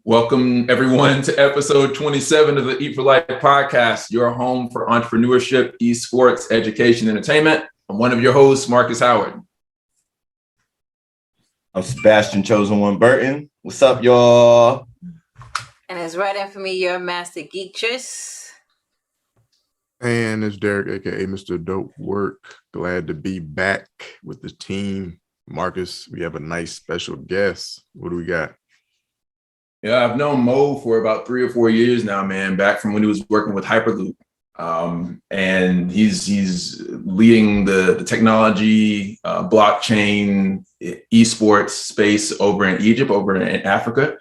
Welcome, everyone, to episode 27 of the Eat for Life podcast, your home for entrepreneurship, eSports, education, entertainment. I'm one of your hosts, Marcus Howard. I'm Sebastian Chosen One Burton. What's up, y'all? And it's right in for me, your master geektress. And it's Derek, aka Mr. Dope Work. Glad to be back with the team. Marcus, we have a nice special guest. What do we got? Yeah, I've known Mo for about 3 or 4 years now, man, back from when he was working with Hyperloop. And he's leading the technology, blockchain, eSports space over in Egypt, over in Africa.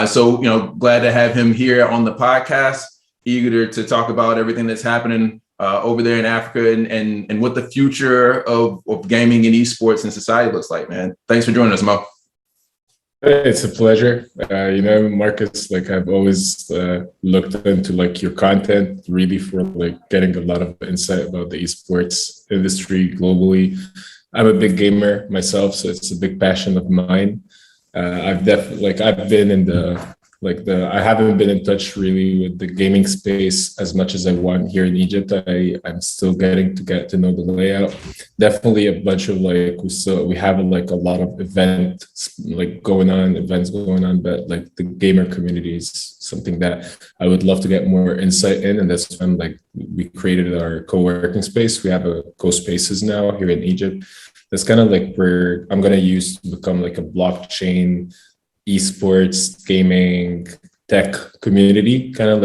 So, glad to have him here on the podcast, eager to talk about everything that's happening over there in Africa and what the future of gaming and eSports and society looks like, man. Thanks for joining us, Mo. It's a pleasure. Marcus, I've always looked into your content really for getting a lot of insight about the esports industry globally. I'm a big gamer myself, so it's a big passion of mine. I've been in I haven't been in touch really with the gaming space as much as I want here in Egypt. I'm still getting to get to know the layout. Definitely a bunch of we have a lot of events going on, but the gamer community is something that I would love to get more insight in, and that's when we created our co-working space. We have a co-spaces now here in Egypt. That's kind of where I'm gonna use to become a blockchain esports gaming tech community, kind of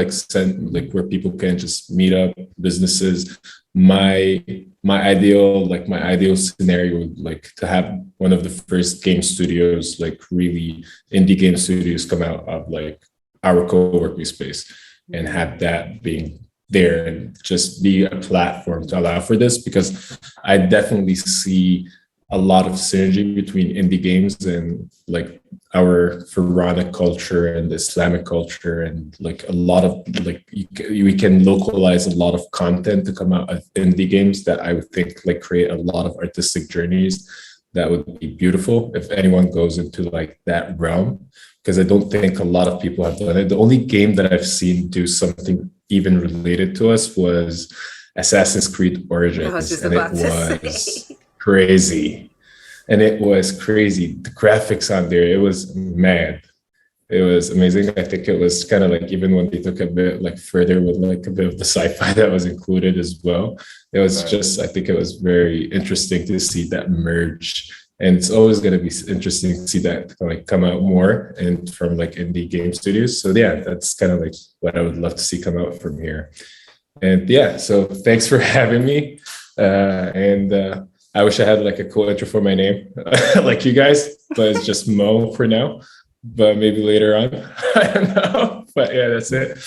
where people can just meet up, businesses. My ideal scenario would to have one of the first game studios, really indie game studios, come out of our co-working space and have that being there and just be a platform to allow for this, because I definitely see a lot of synergy between indie games and our Pharaonic culture and the Islamic culture, and a lot of we can localize a lot of content to come out of indie games that I would think create a lot of artistic journeys that would be beautiful if anyone goes into that realm, because I don't think a lot of people have done it. The only game that I've seen do something even related to us was Assassin's Creed Origins, and it was crazy. And it was crazy. The graphics on there, it was mad. It was amazing. I think it was kind of even when they took a bit further with a bit of the sci-fi that was included as well. It was I think it was very interesting to see that merge. And it's always going to be interesting to see that come out more and from indie game studios. So yeah, that's kind of what I would love to see come out from here. And yeah, so thanks for having me. I wish I had a cool intro for my name, like you guys, but it's just Mo for now. But maybe later on, I don't know. But yeah, that's it.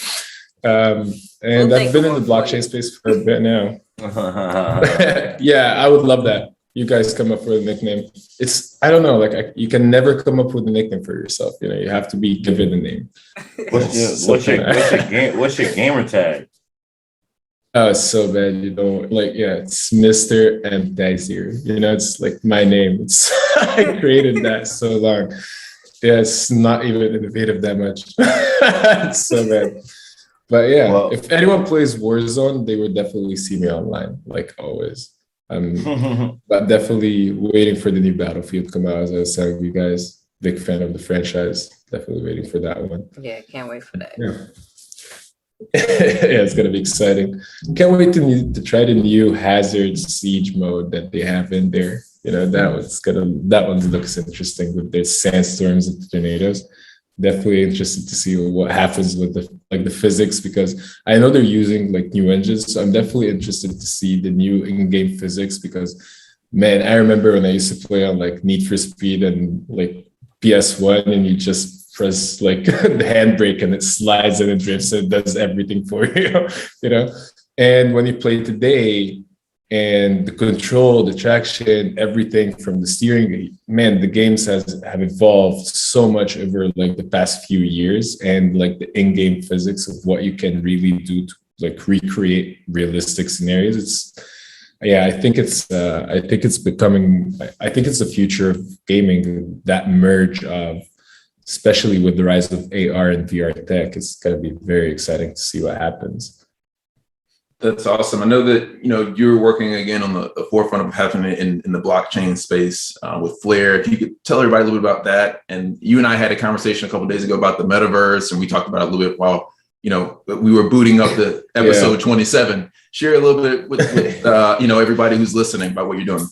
And I've been in the blockchain space for a bit now. Yeah, I would love that. You guys come up with a nickname. I don't know, you can never come up with a nickname for yourself. You have to be given a name. What's your gamer tag? Oh, it's so bad. It's Mr. M. Taysir. It's my name. I created that so long. Yeah, it's not even innovative that much. It's so bad. But yeah, well, if anyone plays Warzone, they would definitely see me online, always. But definitely waiting for the new Battlefield to come out, as I was telling you guys. Big fan of the franchise. Definitely waiting for that one. Yeah, can't wait for that. Yeah. Yeah, it's gonna be exciting. Can't wait to try the new Hazard Siege mode that they have in there. That one looks interesting with the sandstorms and tornadoes. Definitely interested to see what happens with the physics, because I know they're using new engines. So I'm definitely interested to see the new in-game physics, because man, I remember when I used to play on Need for Speed and PS1, and you just press the handbrake and it slides and it drifts and it does everything for you, And when you play today, and the control, the traction, everything from the steering, man, the games have evolved so much over the past few years, and the in-game physics of what you can really do to recreate realistic scenarios. I think it's the future of gaming, that merge of especially with the rise of AR and VR tech. It's going to be very exciting to see what happens. That's awesome. I know that, you're working again on the forefront of having it in the blockchain space with Flare. If you could tell everybody a little bit about that. And you and I had a conversation a couple of days ago about the Metaverse, and we talked about it a little bit while, we were booting up the episode 27. Share a little bit with everybody who's listening about what you're doing.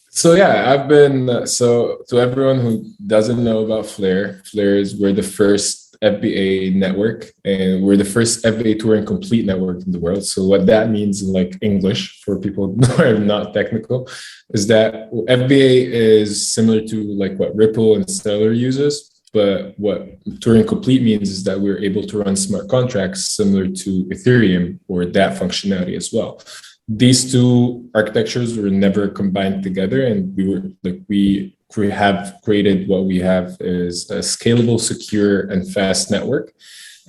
So yeah, I've been, so to everyone who doesn't know about Flare, we're the first FBA network, and we're the first FBA touring complete network in the world. So what that means in like English for people who are not technical is that FBA is similar to like what Ripple and Stellar uses, but what touring complete means is that we're able to run smart contracts similar to Ethereum or that functionality as well. These two architectures were never combined together, and we have created what we have is a scalable, secure, and fast network.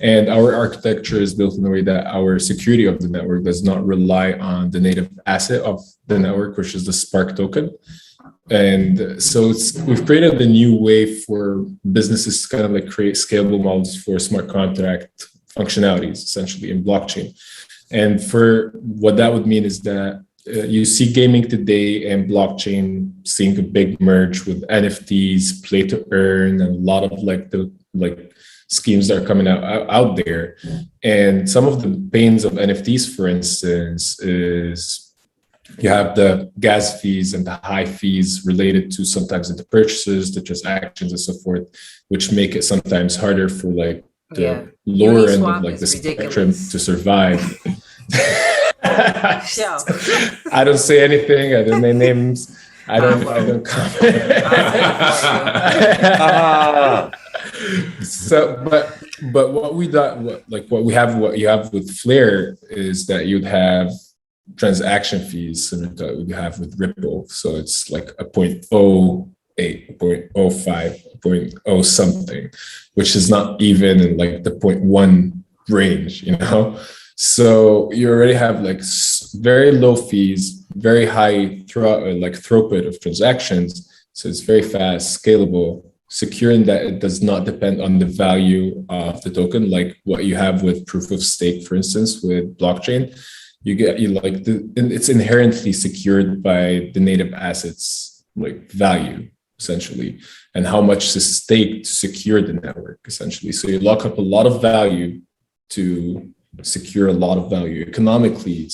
And our architecture is built in a way that our security of the network does not rely on the native asset of the network, which is the Spark token. And so we've created a new way for businesses to kind of like create scalable models for smart contract functionalities, essentially in blockchain. And for what that would mean is that you see gaming today and blockchain seeing a big merge with NFTs, play to earn, and a lot of the schemes that are coming out there. And some of the pains of NFTs, for instance, is you have the gas fees and the high fees related to sometimes the purchases, the transactions, and so forth, which make it sometimes harder for the lower end of the spectrum to survive. I don't say anything. I don't name names. I don't comment. So, but what you have with Flare is that you'd have transaction fees similar to what you have with Ripple. So it's like a 0.08, 0.05, 0.0 something, which is not even in like the 0.1 range, So you already have like very low fees, very high throughput of transactions. So it's very fast, scalable, secure in that it does not depend on the value of the token, like what you have with proof of stake, for instance, with blockchain. It's inherently secured by the native assets value, essentially, and how much is staked to secure the network, essentially. So you lock up a lot of value to secure a lot of value. Economically,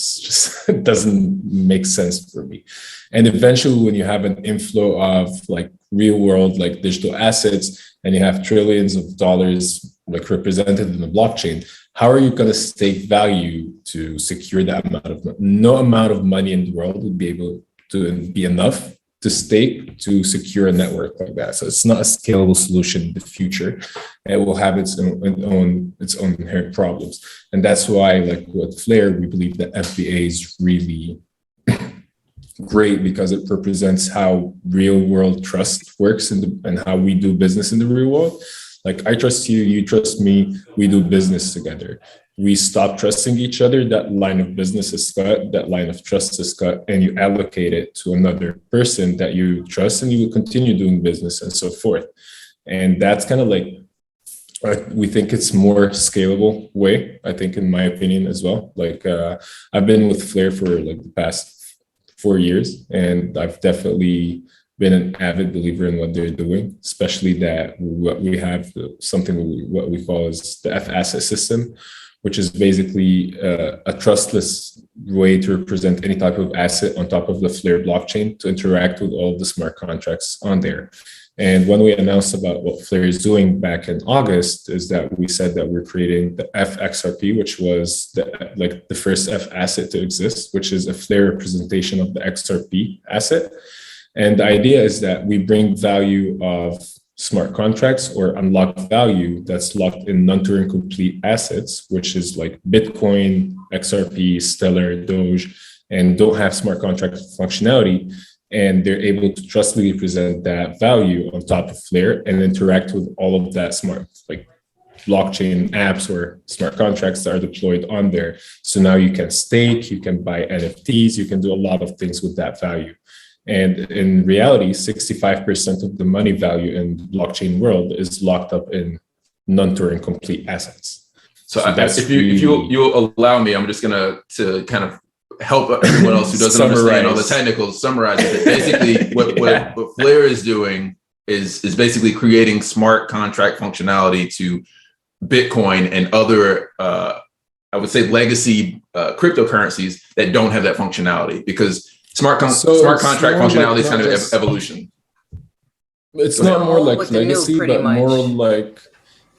it doesn't make sense for me. And eventually, when you have an inflow of real world digital assets, and you have trillions of dollars represented in the blockchain, how are you going to stake value to secure that amount of money? No amount of money in the world would be able to be enough to stake to secure a network like that. So it's not a scalable solution in the future. It will have its own inherent problems. And that's why with Flare, we believe that FBA is really great because it represents how real world trust works and how we do business in the real world. I trust you, you trust me, we do business together. We stop trusting each other, that line of business is cut, that line of trust is cut, and you allocate it to another person that you trust, and you will continue doing business and so forth. And that's kind of we think it's more scalable way, I think, in my opinion as well. I've been with Flare for the past 4 years, and I've definitely been an avid believer in what they're doing, especially that what we have what we call is the F asset system, which is basically a trustless way to represent any type of asset on top of the Flare blockchain to interact with all the smart contracts on there. And when we announced about what Flare is doing back in August, is that we said that we're creating the FXRP, which was the first F asset to exist, which is a Flare representation of the XRP asset. And the idea is that we bring value of smart contracts or unlocked value that's locked in non-Turing complete assets, which is Bitcoin, XRP, Stellar, Doge, and don't have smart contract functionality. And they're able to trustfully present that value on top of Flare and interact with all of that smart blockchain apps or smart contracts that are deployed on there. So now you can stake, you can buy NFTs, you can do a lot of things with that value. And in reality, 65% of the money value in the blockchain world is locked up in non-Turing complete assets. So if you'll allow me, I'm just gonna to kind of help everyone else who doesn't understand all the technicals, summarize it. Basically, what Flare is doing is basically creating smart contract functionality to Bitcoin and other, I would say, legacy cryptocurrencies that don't have that functionality, because smart contract functionality is kind of evolution. It's not more like legacy, but more like,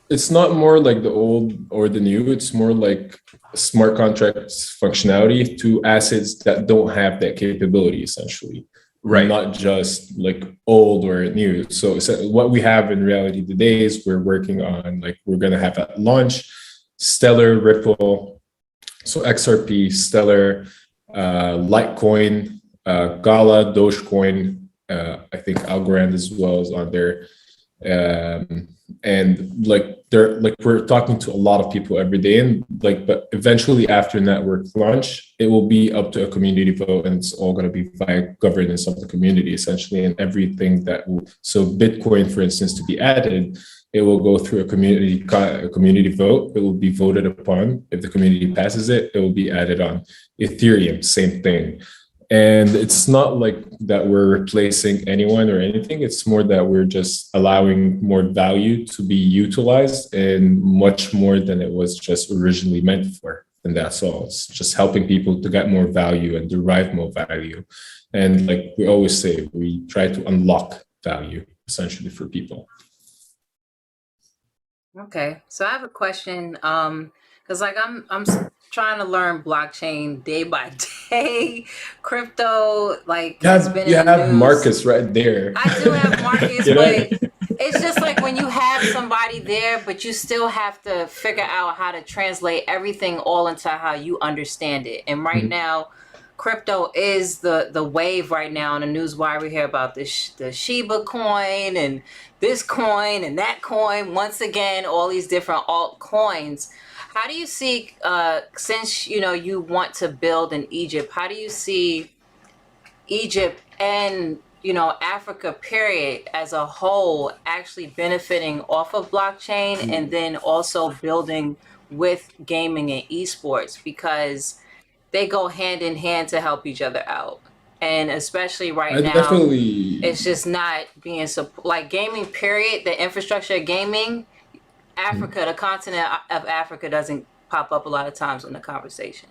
it's not more like the old or the new. It's more like smart contracts functionality to assets that don't have that capability, essentially. Right. Not just like old or new. So what we have in reality today is we're working on, like, we're going to have at launch Stellar, Ripple, so XRP, Stellar, Litecoin, Gala, Dogecoin, I think Algorand as well is on there. And like we're talking to a lot of people every day, and but eventually after network launch, it will be up to a community vote, and it's all going to be via governance of the community, essentially. And everything so Bitcoin, for instance, to be added, it will go through a community vote. It will be voted upon. If the community passes it, it will be added on. Ethereum, same thing. And it's not like that we're replacing anyone or anything. It's more that we're just allowing more value to be utilized, and much more than it was just originally meant for. And that's all. It's just helping people to get more value and derive more value. And like we always say, we try to unlock value essentially for people. Okay, so I have a question. Because like I'm trying to learn blockchain day by day. Crypto, like, has been in the news. Marcus right there. I do have Marcus, but it's just like when you have somebody there, but you still have to figure out how to translate everything all into how you understand it. And right now, crypto is the wave right now in the news. Why we hear about the Shiba coin and this coin and that coin. Once again, all these different altcoins. How do you see, since you want to build in Egypt, how do you see Egypt and Africa period as a whole actually benefiting off of blockchain, and then also building with gaming and eSports, because they go hand in hand to help each other out? And especially right now, it's just not being like gaming period, the infrastructure of gaming. Africa, the continent of Africa, doesn't pop up a lot of times in the conversation.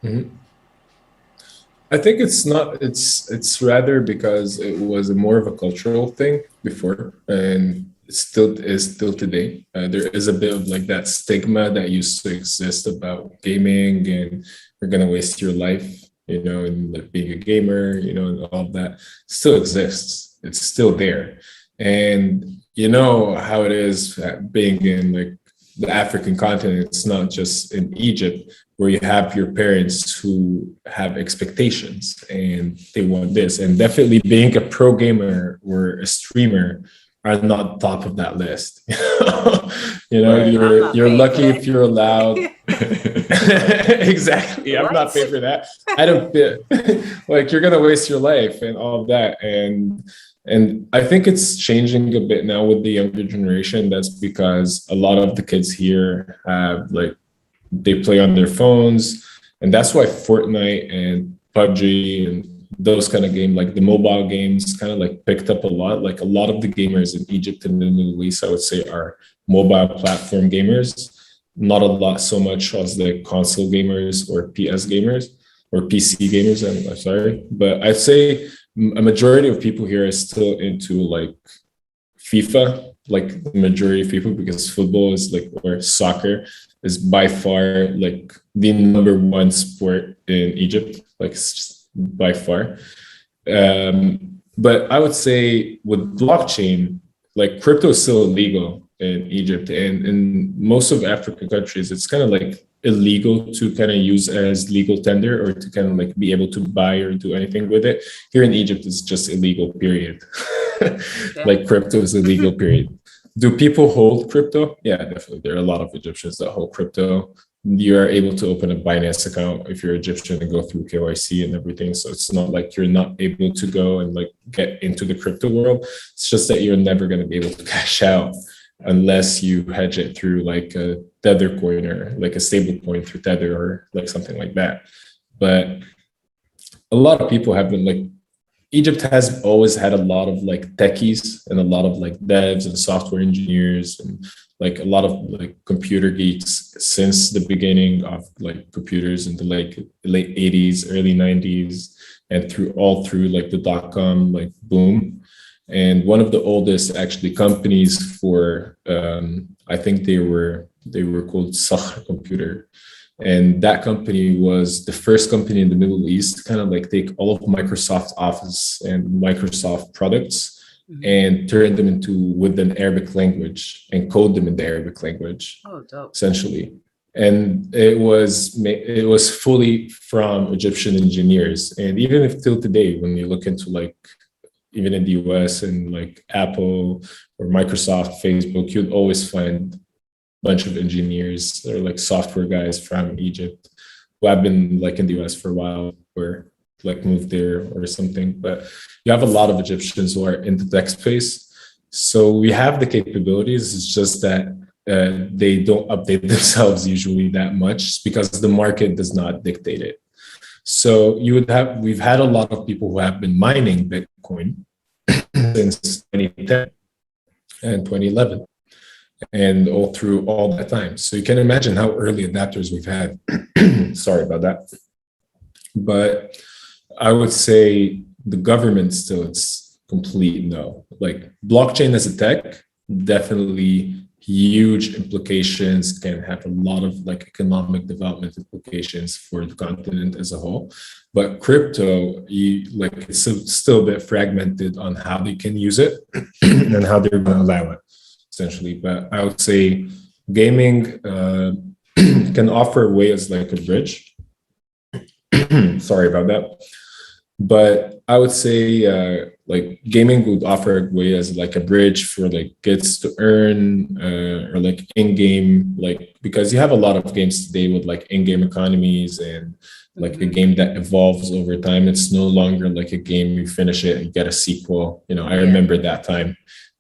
I think it's not. It's rather because it was more of a cultural thing before, and it still is today. There is a bit of like that stigma that used to exist about gaming, and you're gonna waste your life, and like being a gamer, and all of that still exists. It's still there, and how it is being in like the African continent. It's not just in Egypt, where you have your parents who have expectations and they want this. And definitely being a pro gamer or a streamer are not top of that list. You're lucky if you're allowed. Exactly. I'm not paying for that. I don't like, you're gonna waste your life and all of that. And I think it's changing a bit now with the younger generation. That's because a lot of the kids here have they play on their phones, and that's why Fortnite and PUBG and those kind of games, like the mobile games, kind of like picked up a lot. Like a lot of the gamers in Egypt and the Middle East, I would say, are mobile platform gamers. Not a lot so much as the console gamers or PS gamers or PC gamers. I'm sorry, but I'd say a majority of people here is still into like FIFA, like the majority of people, because football is or soccer is by far like the number one sport in Egypt, like it's just by far. But I would say with blockchain, like crypto is still illegal in Egypt, and in most of African countries, it's kind of like illegal to kind of use as legal tender or to kind of like be able to buy or do anything with it. Here in Egypt, it's just illegal, period. Like crypto is illegal, period. Do people hold crypto? Yeah, definitely. There are a lot of Egyptians that hold crypto, you are able to open a Binance account if you're Egyptian and go through KYC and everything. So it's not like you're not able to go and like get into the crypto world. It's just that you're never going to be able to cash out unless you hedge it through like a Tether coin or like a stable coin through Tether or like something like that. But a lot of people have been like, Egypt has always had a lot of like techies and a lot of like devs and software engineers and like a lot of like computer geeks since the beginning of like computers in the like late 80s, early 90s, and through like the dot-com like boom. And one of the oldest actually companies for I think they were called Sakhr Computer. And that company was the first company in the Middle East to kind of like take all of Microsoft Office and Microsoft products and turn them into with an Arabic language and code them in the Arabic language, essentially. And it was fully from Egyptian engineers. And even if till today, when you look into like, even in the US and like Apple or Microsoft, Facebook, you'd always find bunch of engineers or like software guys from Egypt who have been like in the US for a while or like moved there or something. But you have a lot of Egyptians who are in the tech space. So we have the capabilities. It's just that they don't update themselves usually that much because the market does not dictate it. So we've had a lot of people who have been mining Bitcoin since 2010 and 2011. And all through all that time. So you can imagine how early adapters we've had. Sorry about that. But I would say the government still, it's complete no. Like blockchain as a tech, definitely huge implications, can have a lot of like economic development implications for the continent as a whole. But crypto, it's still a bit fragmented on how they can use it and how they're going to allow it. Essentially, but I would say gaming can offer a way as like a bridge. Sorry about that. But I would say like gaming would offer a way as like a bridge for like kids to earn or like in-game, like because you have a lot of games today with like in-game economies and like a game that evolves over time. It's no longer like a game, you finish it, you get a sequel. You know, I remember that time.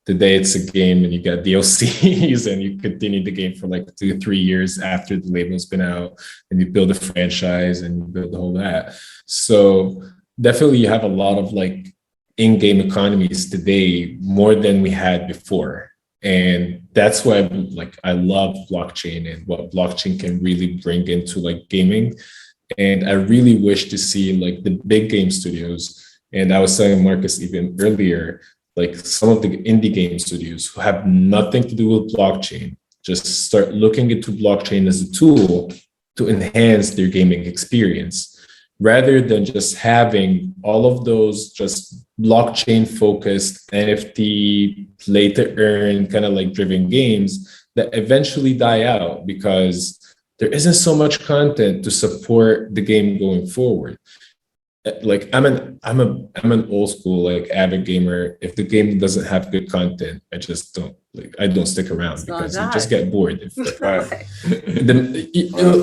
Today it's a game and you get DLCs and you continue the game for like 2-3 years after the label's been out and you build a franchise and you build the whole that. So definitely you have a lot of like in-game economies today more than we had before. And that's why I love blockchain and what blockchain can really bring into like gaming. And I really wish to see like the big game studios. And I was telling Marcus even earlier, like some of the indie game studios who have nothing to do with blockchain, just start looking into blockchain as a tool to enhance their gaming experience, rather than just having all of those just blockchain focused NFT play to earn kind of like driven games that eventually die out because there isn't so much content to support the game going forward. Like I'm an old school like avid gamer. If the game doesn't have good content, I just don't stick around because you just get bored.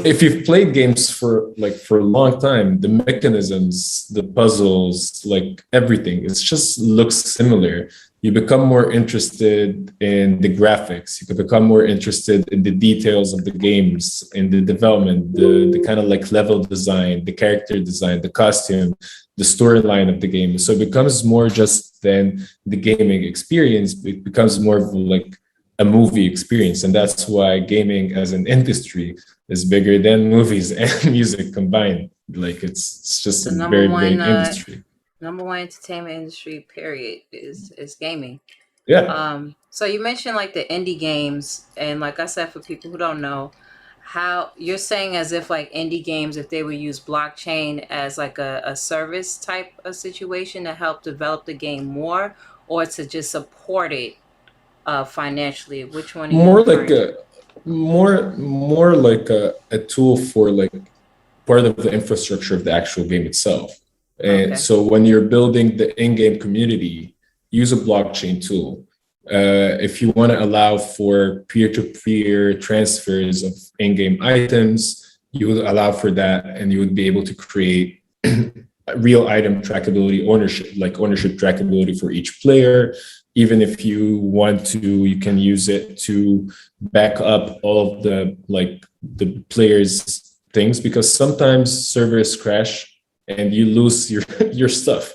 If you've played games for a long time, the mechanisms, the puzzles, like everything, it just looks similar. You become more interested in the graphics. You can become more interested in the details of the games, in the development, the kind of like level design, the character design, the costume, the storyline of the game. So it becomes more just than the gaming experience. It becomes more of like a movie experience. And that's why gaming as an industry is bigger than movies and music combined. Like it's just a very big industry. Number one entertainment industry, period, is gaming. Yeah. So you mentioned like the indie games, and like I said, for people who don't know, how you're saying as if like indie games, if they would use blockchain as like a service type of situation to help develop the game more, or to just support it financially. Which one? Are you more like a tool for like part of the infrastructure of the actual game itself. And so when you're building the in-game community, use a blockchain tool. If you want to allow for peer-to-peer transfers of in-game items, you would allow for that, and you would be able to create real item trackability ownership trackability for each player. Even if you want to, you can use it to back up all of the players' things, because sometimes servers crash and you lose your stuff.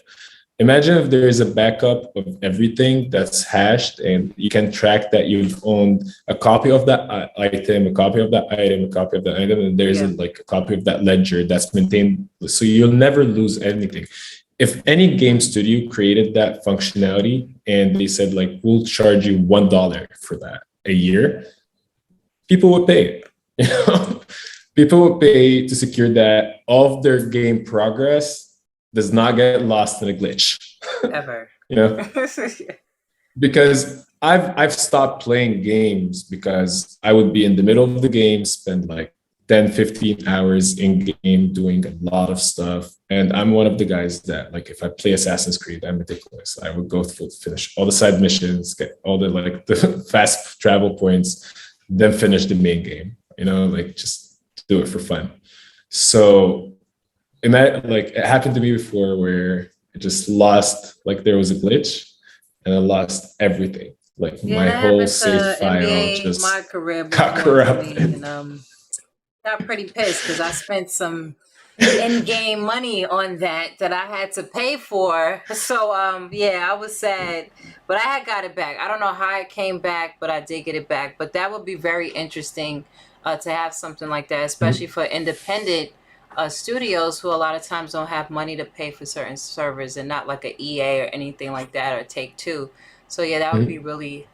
Imagine if there is a backup of everything that's hashed, and you can track that you've owned a copy of that item, a copy of that item, a copy of that item, and there's a copy of that ledger that's maintained. So you'll never lose anything. If any game studio created that functionality and they said, like, we'll charge you $1 for that a year, people would pay it. You know? People would pay to secure that all of their game progress does not get lost in a glitch. Ever. You know? Because I've stopped playing games because I would be in the middle of the game, spend like 10, 15 hours in game doing a lot of stuff. And I'm one of the guys that, like, if I play Assassin's Creed, I'm meticulous. I would go through, finish all the side missions, get all the fast travel points, then finish the main game, you know, like just do it for fun. So it happened to me before where I just lost, like, there was a glitch and I lost everything. Like my whole save file just my career got corrupted. And, got pretty pissed because I spent some in-game money on that I had to pay for. So I was sad, but I had got it back. I don't know how it came back, but I did get it back. But that would be very interesting to have something like that, especially for independent studios who a lot of times don't have money to pay for certain servers, and not like a EA or anything like that, or Take-Two. So that would be really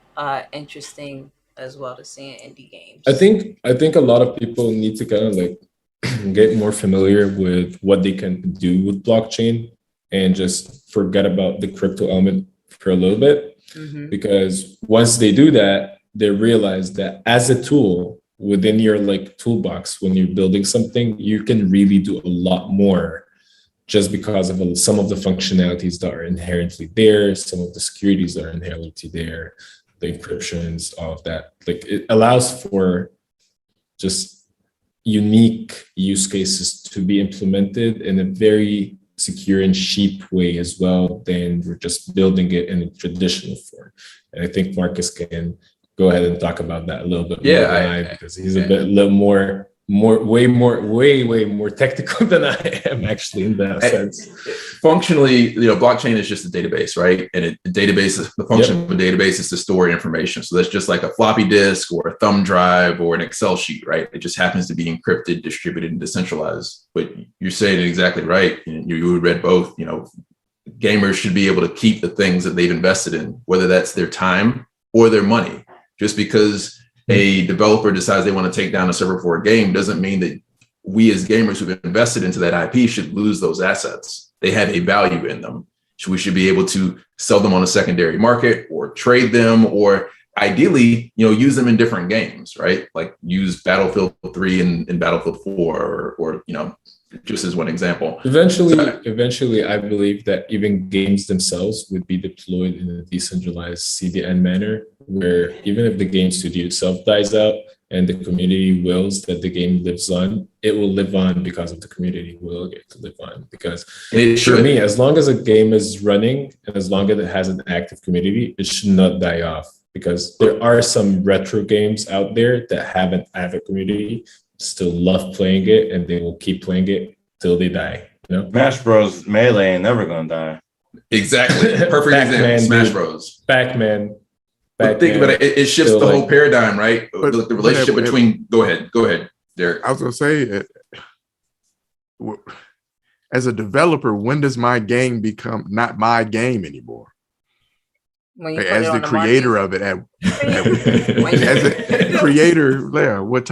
interesting as well to see in indie games. I think a lot of people need to kind of like get more familiar with what they can do with blockchain and just forget about the crypto element for a little bit. Because once they do that, they realize that as a tool within your like toolbox, when you're building something, you can really do a lot more just because of some of the functionalities that are inherently there, some of the securities that are inherently there, the encryptions, all of that. Like, it allows for just unique use cases to be implemented in a very secure and cheap way as well than we're just building it in a traditional form. And I think Marcus can go ahead and talk about that a little bit more than I, because he's way more technical than I am actually in that sense. Functionally, blockchain is just a database, right? And the function of a database is to store information. So that's just like a floppy disk or a thumb drive or an Excel sheet, right? It just happens to be encrypted, distributed, and decentralized. But you're saying it exactly right. You read both. Gamers should be able to keep the things that they've invested in, whether that's their time or their money. Just because a developer decides they want to take down a server for a game doesn't mean that we as gamers who've invested into that IP should lose those assets. They have a value in them. So we should be able to sell them on a secondary market or trade them, or ideally, use them in different games, right? Like use Battlefield 3 and Battlefield 4 or just as one example. Eventually, I believe that even games themselves would be deployed in a decentralized CDN manner, where even if the game studio itself dies out and the community wills that the game lives on, it will live on because of the community will get to live on. Because for me, as long as a game is running and as long as it has an active community, it should not die off. Because there are some retro games out there that have an avid community, still love playing it, and they will keep playing it till they die. Smash Bros. Melee ain't never gonna die. Exactly. Perfect example. Smash Bros. Pac-Man. But think about it. It shifts the whole paradigm, right? The relationship between. Go ahead, Derek. I was gonna say, as a developer, when does my game become not my game anymore? As the creator of it, as a creator, at what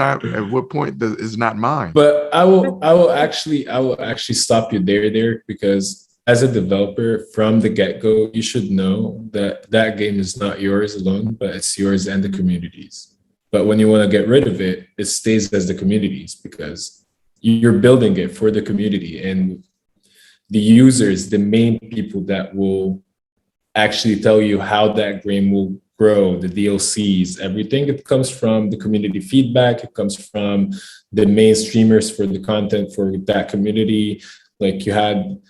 point is not mine? But I will actually stop you there, because as a developer from the get-go, you should know that that game is not yours alone, but it's yours and the community's. But when you want to get rid of it, it stays as the community's, because you're building it for the community, and the users, the main people that will actually tell you how that game will grow, the DLCs, everything. It comes from the community feedback. It comes from the main streamers for the content for that community. Like you had,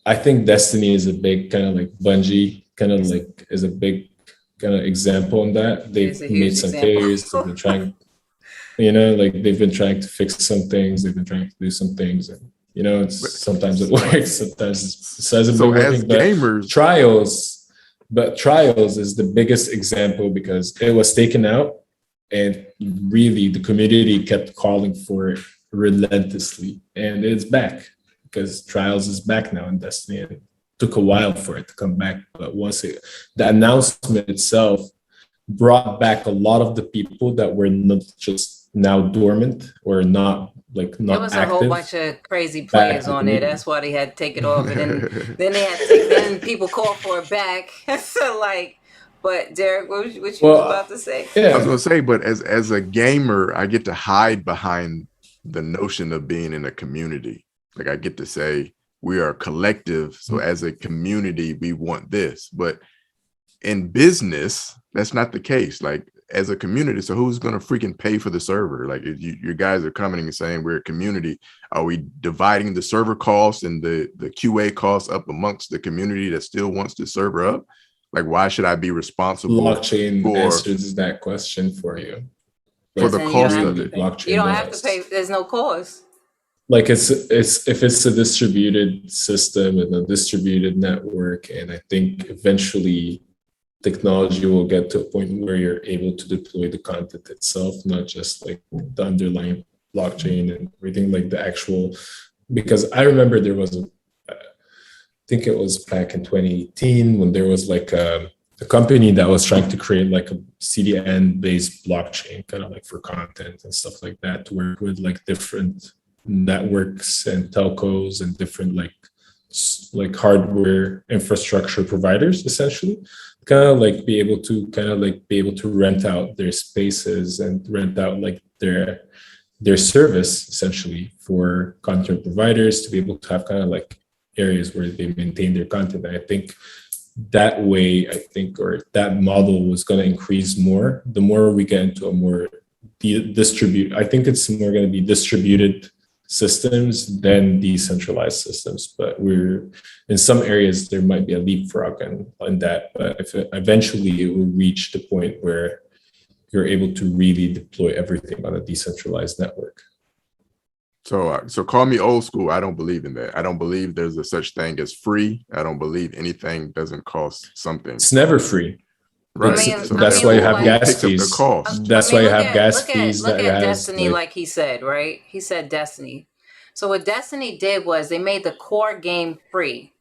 I think Destiny is a big kind of like Bungie kind of like is a big kind of example on that. They've made some failures. They've been trying, like they've been trying to fix some things. They've been trying to do some things, and it's sometimes it works, sometimes it doesn't working. But gamers, Trials is the biggest example because it was taken out, and really the community kept calling for it relentlessly, and it's back because Trials is back now in Destiny. It took a while for it to come back, but the announcement itself brought back a lot of the people that were not just now dormant or not active. There was a whole bunch of crazy players on there. That's why they had to take it off, and then they had to then people called for it back. So but Derek, what you was about to say? Yeah. I was gonna say, but as a gamer, I get to hide behind the notion of being in a community. Like I get to say we are a collective, so as a community, we want this. But in business, that's not the case. Like as a community, so who's going to freaking pay for the server? Like your guys are coming and saying we're a community. Are we dividing the server costs and the QA costs up amongst the community that still wants the server up? Like, why should I be responsible? Blockchain answers that question for you. For the cost of it. Blockchain you don't have to pay. There's no cost. Like it's if it's a distributed system and a distributed network, and I think eventually technology will get to a point where you're able to deploy the content itself, not just like the underlying blockchain and everything, like the actual. Because I remember there was I think it was back in 2018 when there was like a company that was trying to create like a CDN based blockchain, kind of like for content and stuff like that, to work with like different networks and telcos and different like hardware infrastructure providers, essentially, kind of like be able to rent out their spaces and rent out like their service essentially for content providers to be able to have kind of like areas where they maintain their content. And I think that way, or that model was going to increase more the more we get into a more distribute. I think it's more going to be distributed systems than decentralized systems, but we're in some areas there might be a leapfrog in that, but if eventually it will reach the point where you're able to really deploy everything on a decentralized network. So call me old school. I don't believe in that. I don't believe there's a such thing as free. I don't believe anything doesn't cost something. It's never free. Right. That's why you have gas fees. That's why you have gas fees. Look at Destiny, like he said, right? He said Destiny. So what Destiny did was they made the core game free.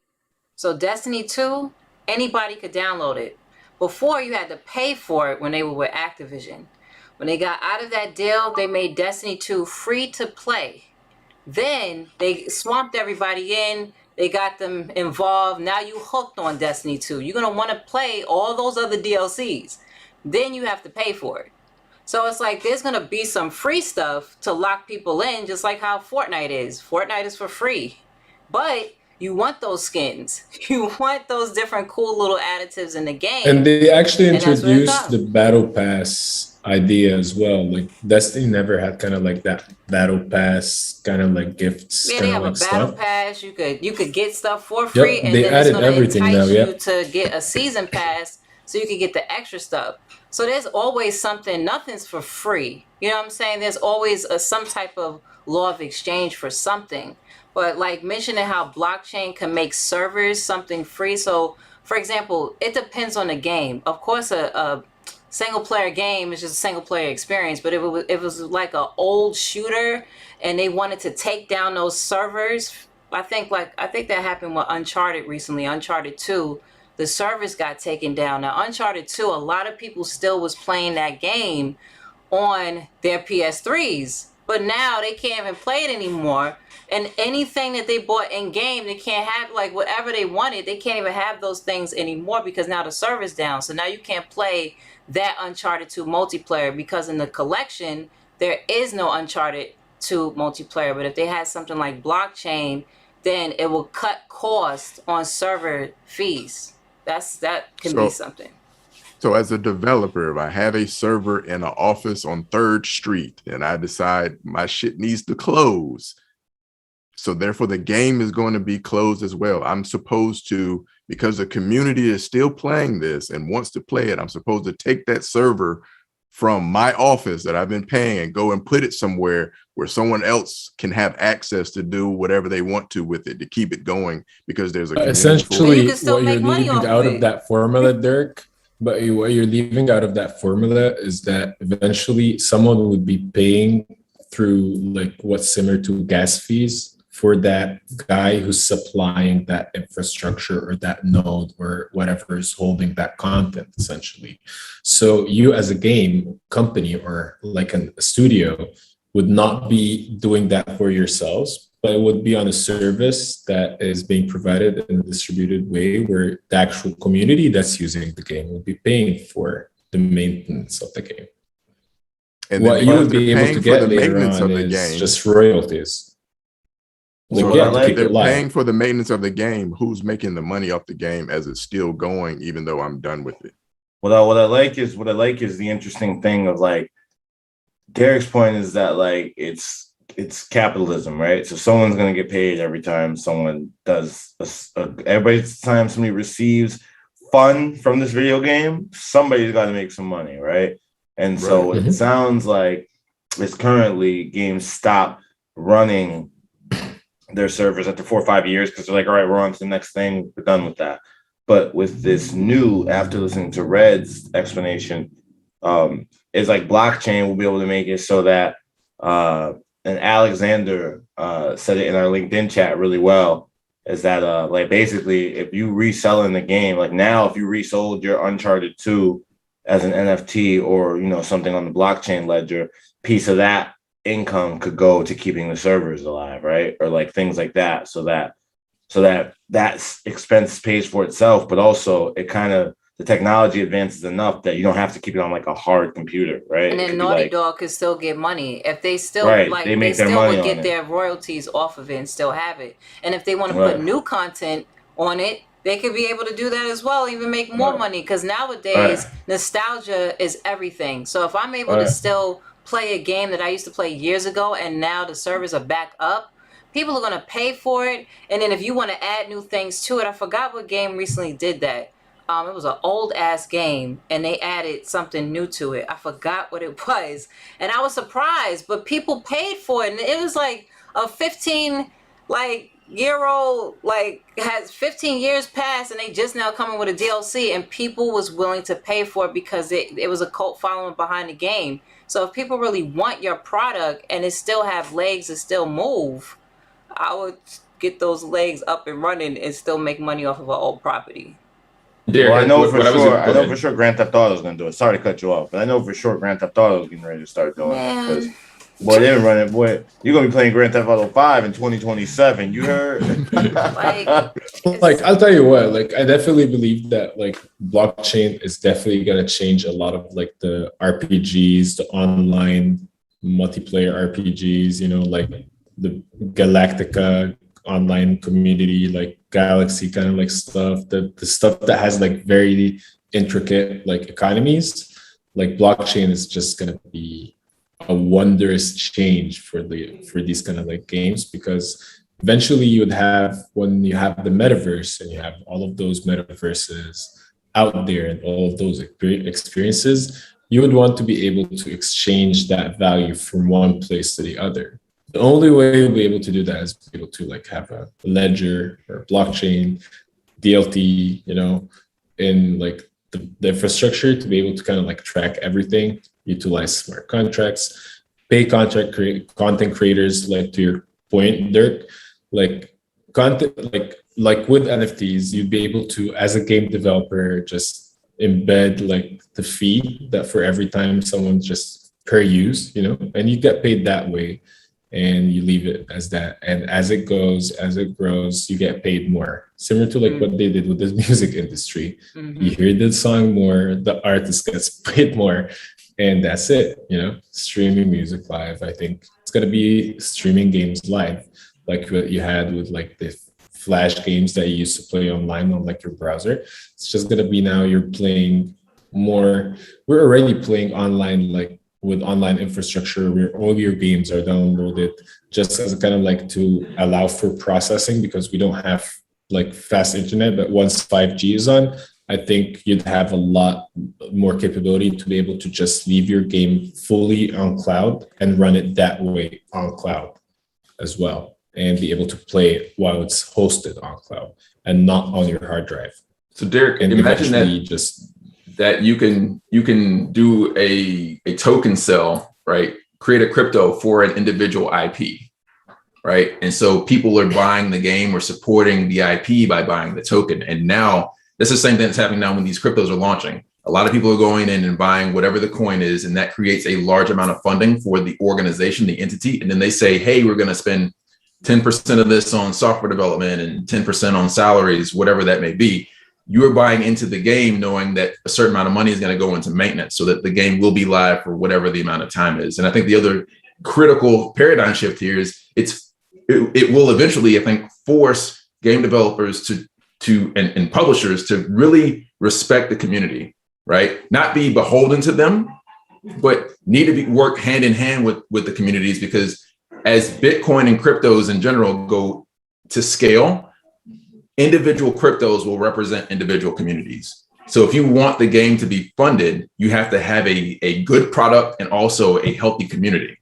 So Destiny 2, anybody could download it. Before you had to pay for it when they were with Activision. When they got out of that deal, they made Destiny 2 free to play. Then they swamped everybody in. They got them involved. Now you hooked on Destiny 2. You're going to want to play all those other DLCs. Then you have to pay for it. So it's like there's going to be some free stuff to lock people in, just like how Fortnite is. Fortnite is for free. But you want those skins. You want those different cool little additives in the game. And they actually introduced the Battle Pass idea as well. Like Destiny never had kind of like that Battle Pass kind of like gifts. Yeah, they have a Battle Pass. You could get stuff for free, and they then added it's going to everything entice now. you to get a season pass so you can get the extra stuff. So there's always something. Nothing's for free. You know what I'm saying? There's always some type of law of exchange for something. But like mentioning how blockchain can make servers something free. So for example, it depends on the game. Of course, a single player game is just a single player experience. But if it was like an old shooter and they wanted to take down those servers, I think that happened with Uncharted recently. Uncharted 2, the servers got taken down. Now Uncharted 2, a lot of people still was playing that game on their PS3s, but now they can't even play it anymore. And anything that they bought in game, they can't have, like whatever they wanted, they can't even have those things anymore because now the server's down. So now you can't play that Uncharted 2 multiplayer because in the collection, there is no Uncharted 2 multiplayer. But if they had something like blockchain, then it will cut cost on server fees. That can be something. So as a developer, if I have a server in an office on 3rd Street and I decide my shit needs to close, so therefore the game is going to be closed as well. I'm supposed to, because the community is still playing this and wants to play it, I'm supposed to take that server from my office that I've been paying and go and put it somewhere where someone else can have access to do whatever they want to with it to keep it going, because there's a community Essentially, You can still what you're make money leaving off out of of it. that formula, Dirk, but what you're leaving out of that formula is that eventually someone would be paying through like what's similar to gas fees for that guy who's supplying that infrastructure or that node or whatever is holding that content, essentially. So you as a game company or like a studio would not be doing that for yourselves, but it would be on a service that is being provided in a distributed way where the actual community that's using the game will be paying for the maintenance of the game. And What then you because would be they're able paying to for get the later maintenance on of the is game. just royalties. So Like, yeah, I to like keep they're it live. paying for the maintenance of the game. Who's making the money off the game as it's still going, even though I'm done with it? What I like is the interesting thing of like Derek's point is that like it's capitalism, right? So someone's gonna get paid every time someone does every time somebody receives fun from this video game, somebody's got to make some money, right? And so Right. it sounds like it's currently games stop running their servers after 4 or 5 years because they're like, all right, we're on to the next thing, we're done with that. But with this new, after listening to Red's explanation, it's like blockchain will be able to make it so that, and Alexander said it in our LinkedIn chat really well, is that like basically if you reselling the game, like now if you resold your Uncharted 2 as an NFT or something on the blockchain ledger, piece of that income could go to keeping the servers alive, right? Or like things like that, so that expense pays for itself, but also it kind of the technology advances enough that you don't have to keep it on like a hard computer, right? And then Naughty Dog could still get money if they still Right, like they make their still money would on get it. their royalties off of it and still have it. And if they want to Right. put new content on it, they could be able to do that as well, even make more Right. money. Because nowadays Right. nostalgia is everything. So if I'm able to Right. still play a game that I used to play years ago and now the servers are back up, people are gonna pay for it. And then if you want to add new things to it, I forgot what game recently did that. It was an old ass game and they added something new to it. I forgot what it was. And I was surprised, but people paid for it. And it was like a 15 year old, has 15 years passed and they just now coming with a DLC and people was willing to pay for it because it was a cult following behind the game. So if people really want your product and it still have legs and still move, I would get those legs up and running and still make money off of an old property. Derek, Well, I know for what was sure. it? I know for sure Grand Theft Auto is going to do it. Sorry to cut you off, but I know for sure Grand Theft Auto is getting ready to start doing it. Because, boy, they're running. Boy, you're going to be playing Grand Theft Auto 5 in 2027. You heard? Like, I'll tell you what, I definitely believe that blockchain is definitely going to change a lot of the RPGs, the online multiplayer RPGs, like the Galactica online community, Galaxy kind of stuff, the stuff that has very intricate economies. Blockchain is just going to be a wondrous change for these kind of games, because eventually you would have, when you have the metaverse and you have all of those metaverses out there and all of those experiences, you would want to be able to exchange that value from one place to the other. The only way you'll be able to do that is be able to have a ledger or a blockchain, DLT, in the infrastructure to be able to kind of track everything, utilize smart contracts, pay content creators, to your point, Dirk, content, with NFTs, you'd be able to, as a game developer, just embed the fee that for every time someone just per use, and you get paid that way. And you leave it as that. And as it grows, you get paid more. Similar to what they did with the music industry. Mm-hmm. You hear the song more, the artist gets paid more, and that's it. Streaming music live. I think it's gonna be streaming games live, like what you had with the Flash games that you used to play online on your browser. It's just gonna be now you're playing more, we're already playing online, like with online infrastructure where all your games are downloaded just as a kind of like to allow for processing, because we don't have like fast internet. But once 5G is on, I think you'd have a lot more capability to be able to just leave your game fully on cloud and run it that way on cloud as well, and be able to play it while it's hosted on cloud and not on your hard drive. So Derek, And imagine eventually that just that you can do a token sell, right? Create a crypto for an individual IP, right? And so people are buying the game or supporting the IP by buying the token. And now that's the same thing that's happening now when these cryptos are launching. A lot of people are going in and buying whatever the coin is, and that creates a large amount of funding for the organization, the entity. And then they say, hey, we're going to spend 10% of this on software development and 10% on salaries, whatever that may be. You're buying into the game knowing that a certain amount of money is going to go into maintenance so that the game will be live for whatever the amount of time is. And I think the other critical paradigm shift here is it will eventually, I think, force game developers and publishers to really respect the community, right? Not be beholden to them, but need to work hand in hand with the communities, because as Bitcoin and cryptos in general go to scale, individual cryptos will represent individual communities. So if you want the game to be funded, you have to have a good product and also a healthy community.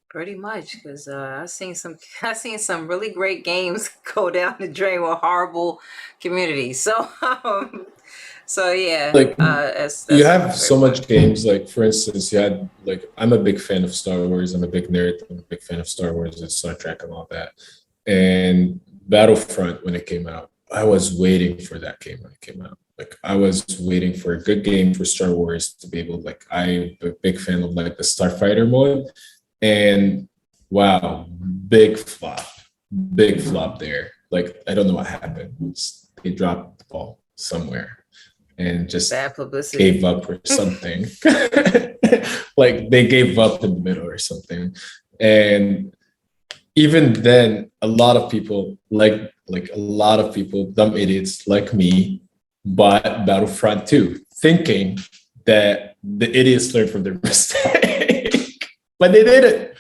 Pretty much, because I've seen some really great games go down the drain with horrible communities. So yeah, like that's you have so very much games. Like for instance, you had like, I'm a big fan of Star Wars. I'm a big nerd. I'm a big fan of Star Wars and Star Trek and all that. And Battlefront, when it came out, I was waiting for that game when it came out. Like I was waiting for a good game for Star Wars to be able, like I'm a big fan of like the Starfighter mode. And wow, big flop there. Like, I don't know what happened. They dropped the ball somewhere and just bad publicity. gave up or something. Like they gave up in the middle or something. And even then, a lot of people, like a lot of people, dumb idiots like me, bought Battlefront 2, thinking that the idiots learned from their mistake, but they didn't.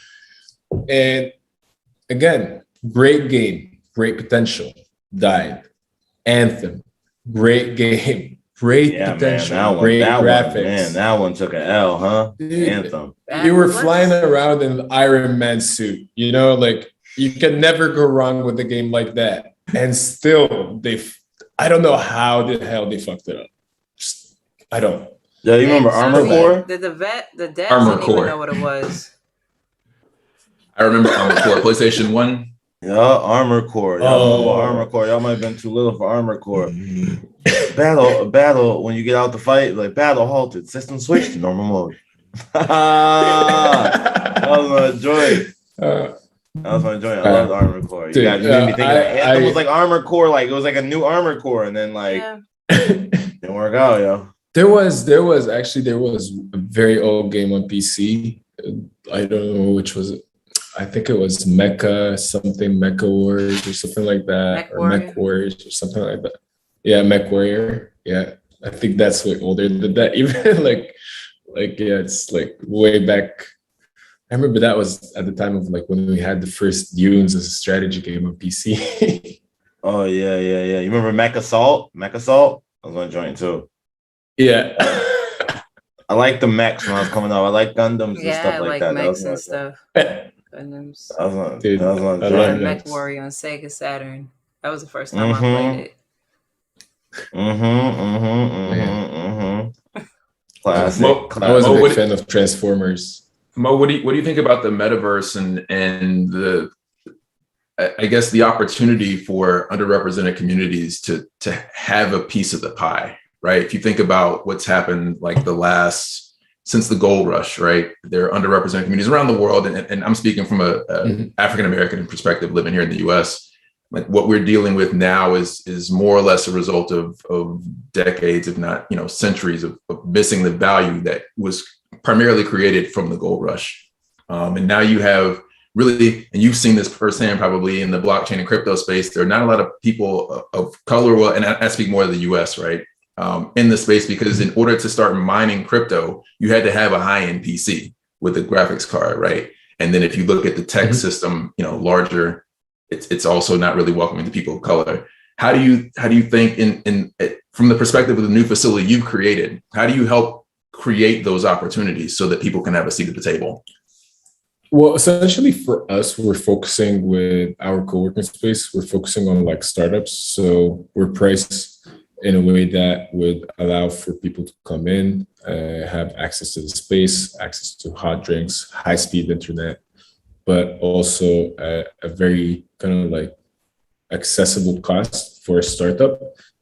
And again, great game, great potential, died. Anthem, great game, great potential, man, great graphics. Man, that one took an L, huh? Dude, Anthem. You were flying around in an Iron Man suit, you know, like you can never go wrong with a game like that. And still, I don't know how the hell they fucked it up. I don't. Yeah, you remember Armor Core? The devs Armor didn't Core. even know what it was. I remember Armor Core, PlayStation 1. Yeah, Armor Core. Y'all Armor Core. Y'all might have been too little for Armor Core. Battle, when you get out the fight, like battle halted, system switched to normal mode. That was my joy. That was my joy. I loved Armor Core. You made me think Anthem was like Armor Core, like it was like a new Armor Core, and then like didn't work out, yo. There was a very old game on PC. I don't know which was it. I think it was Mecha Wars or something like that, Mech Warriors or something like that. Yeah, Mech Warrior. Yeah, I think that's way older than that. Even like yeah, it's like way back. I remember that was at the time of like when we had the first Dunes as a strategy game on PC. Oh yeah. You remember Mech Assault? I was gonna join too. Yeah. I like the mechs when I was coming up. I like Gundams and stuff like that. Mechs and stuff. Gundams. I love Mech Warrior on Sega Saturn. That was the first time I played it. Classic. I was a big fan of Transformers. Mo, what do you think about the metaverse and the, I guess, the opportunity for underrepresented communities to have a piece of the pie, right? If you think about what's happened like since the gold rush, right? There are underrepresented communities around the world, and I'm speaking from a African American perspective, living here in the U.S. Like what we're dealing with now is more or less a result of decades, if not centuries of missing the value that was primarily created from the gold rush. And now you have really, and you've seen this firsthand probably in the blockchain and crypto space, there are not a lot of people of color, well, and I speak more of the US, right? in the space, because in order to start mining crypto, you had to have a high-end PC with a graphics card, right? And then if you look at the tech system, larger, it's also not really welcoming to people of color. How do you think in from the perspective of the new facility you've created, how do you help create those opportunities so that people can have a seat at the table? Well, essentially for us, we're focusing with our co-working space, we're focusing on like startups. So we're priced in a way that would allow for people to come in, have access to the space, access to hot drinks, high-speed internet, but also a very kind of like accessible cost for a startup,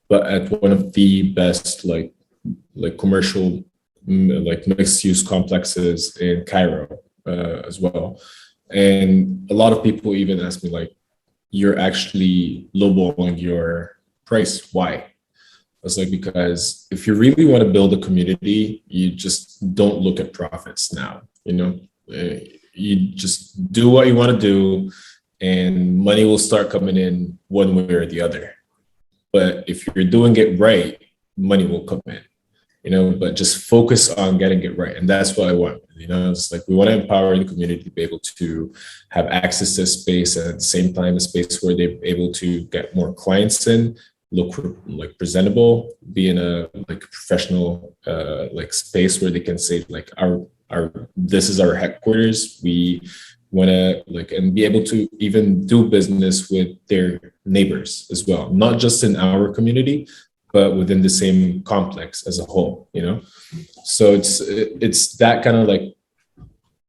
but at one of the best like commercial like mixed-use complexes in Cairo as well. And a lot of people even ask me like, you're actually lowballing your price. Why? I was like, because if you really want to build a community, you just don't look at profits now. You just do what you want to do, and money will start coming in one way or the other. But if you're doing it right, money will come in, but just focus on getting it right. And that's what I want. It's like we want to empower the community to be able to have access to space, and at the same time, a space where they're able to get more clients in, look like presentable, be in a like professional like space where they can say like our this is our headquarters. We want to like and be able to even do business with their neighbors as well, not just in our community, but within the same complex as a whole. So it's that kind of like,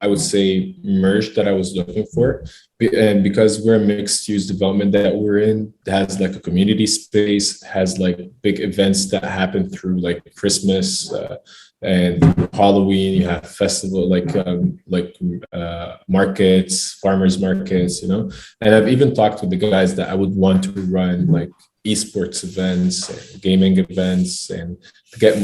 I would say, merge that I was looking for. And because we're a mixed use development that we're in, has like a community space, has like big events that happen through like Christmas and Halloween. You have festival like markets, farmers markets, And I've even talked with the guys that I would want to run like eSports events, gaming events, and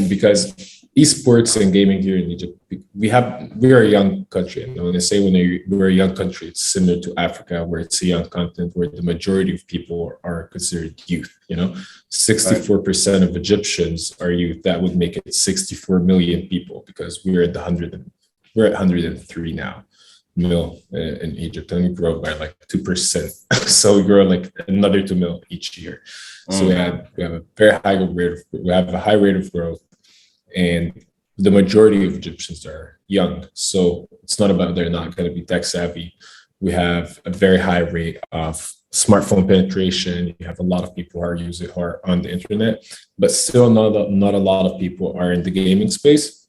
because eSports and gaming here in Egypt, we are a young country. And when I say we're a young country, it's similar to Africa, where it's a young continent, where the majority of people are considered youth. 64% of Egyptians are youth. That would make it 64 million people, because we're at 103 now mil in Egypt, and we grow by like 2%. So we grow like another 2 mil each year. So we have a very high rate of growth, and the majority of Egyptians are young. So it's not about they're not going to be tech savvy. We have a very high rate of smartphone penetration. You have a lot of people who are on the internet, but still not a lot of people are in the gaming space.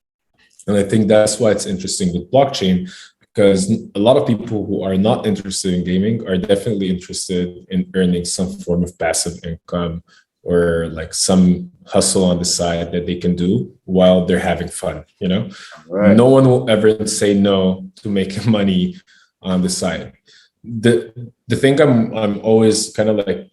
And I think that's why it's interesting with blockchain, because a lot of people who are not interested in gaming are definitely interested in earning some form of passive income, or like some hustle on the side that they can do while they're having fun. Right. No one will ever say no to making money on the side. The thing I'm always kind of like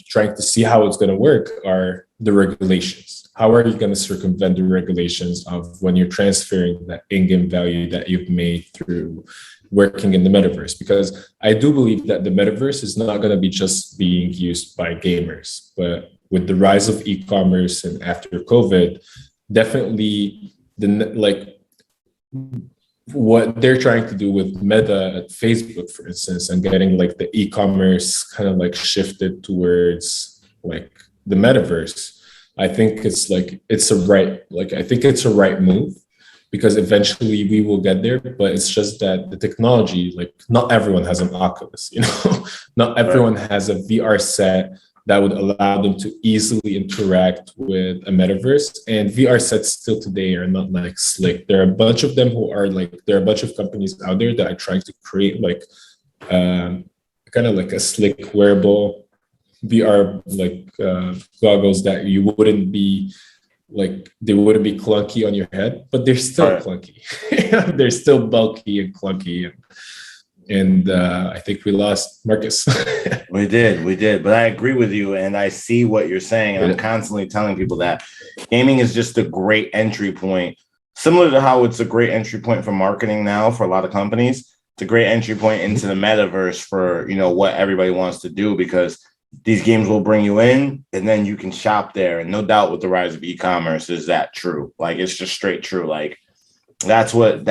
trying to see how it's going to work are the regulations. How are you going to circumvent the regulations of when you're transferring that in-game value that you've made through working in the metaverse? Because I do believe that the metaverse is not going to be just being used by gamers, but with the rise of e-commerce and after COVID, definitely what they're trying to do with Meta at Facebook, for instance, and getting like the e-commerce kind of like shifted towards like the metaverse. I think it's a right move, because eventually we will get there. But it's just that the technology, like not everyone has an Oculus, not everyone has a VR set that would allow them to easily interact with a metaverse. And VR sets still today are not like slick. There are a bunch of them there are a bunch of companies out there that are trying to create like kind of like a slick wearable VR goggles that you wouldn't be like, they wouldn't be clunky on your head, but they're still clunky. They're still bulky and clunky. And I think we lost Marcus. We did. But I agree with you, and I see what you're saying. And I'm constantly telling people that gaming is just a great entry point, similar to how it's a great entry point for marketing now for a lot of companies. It's a great entry point into the metaverse for, what everybody wants to do, because these games will bring you in, and then you can shop there. And no doubt with the rise of e-commerce, is that true? Like, it's just straight true. Like, that's what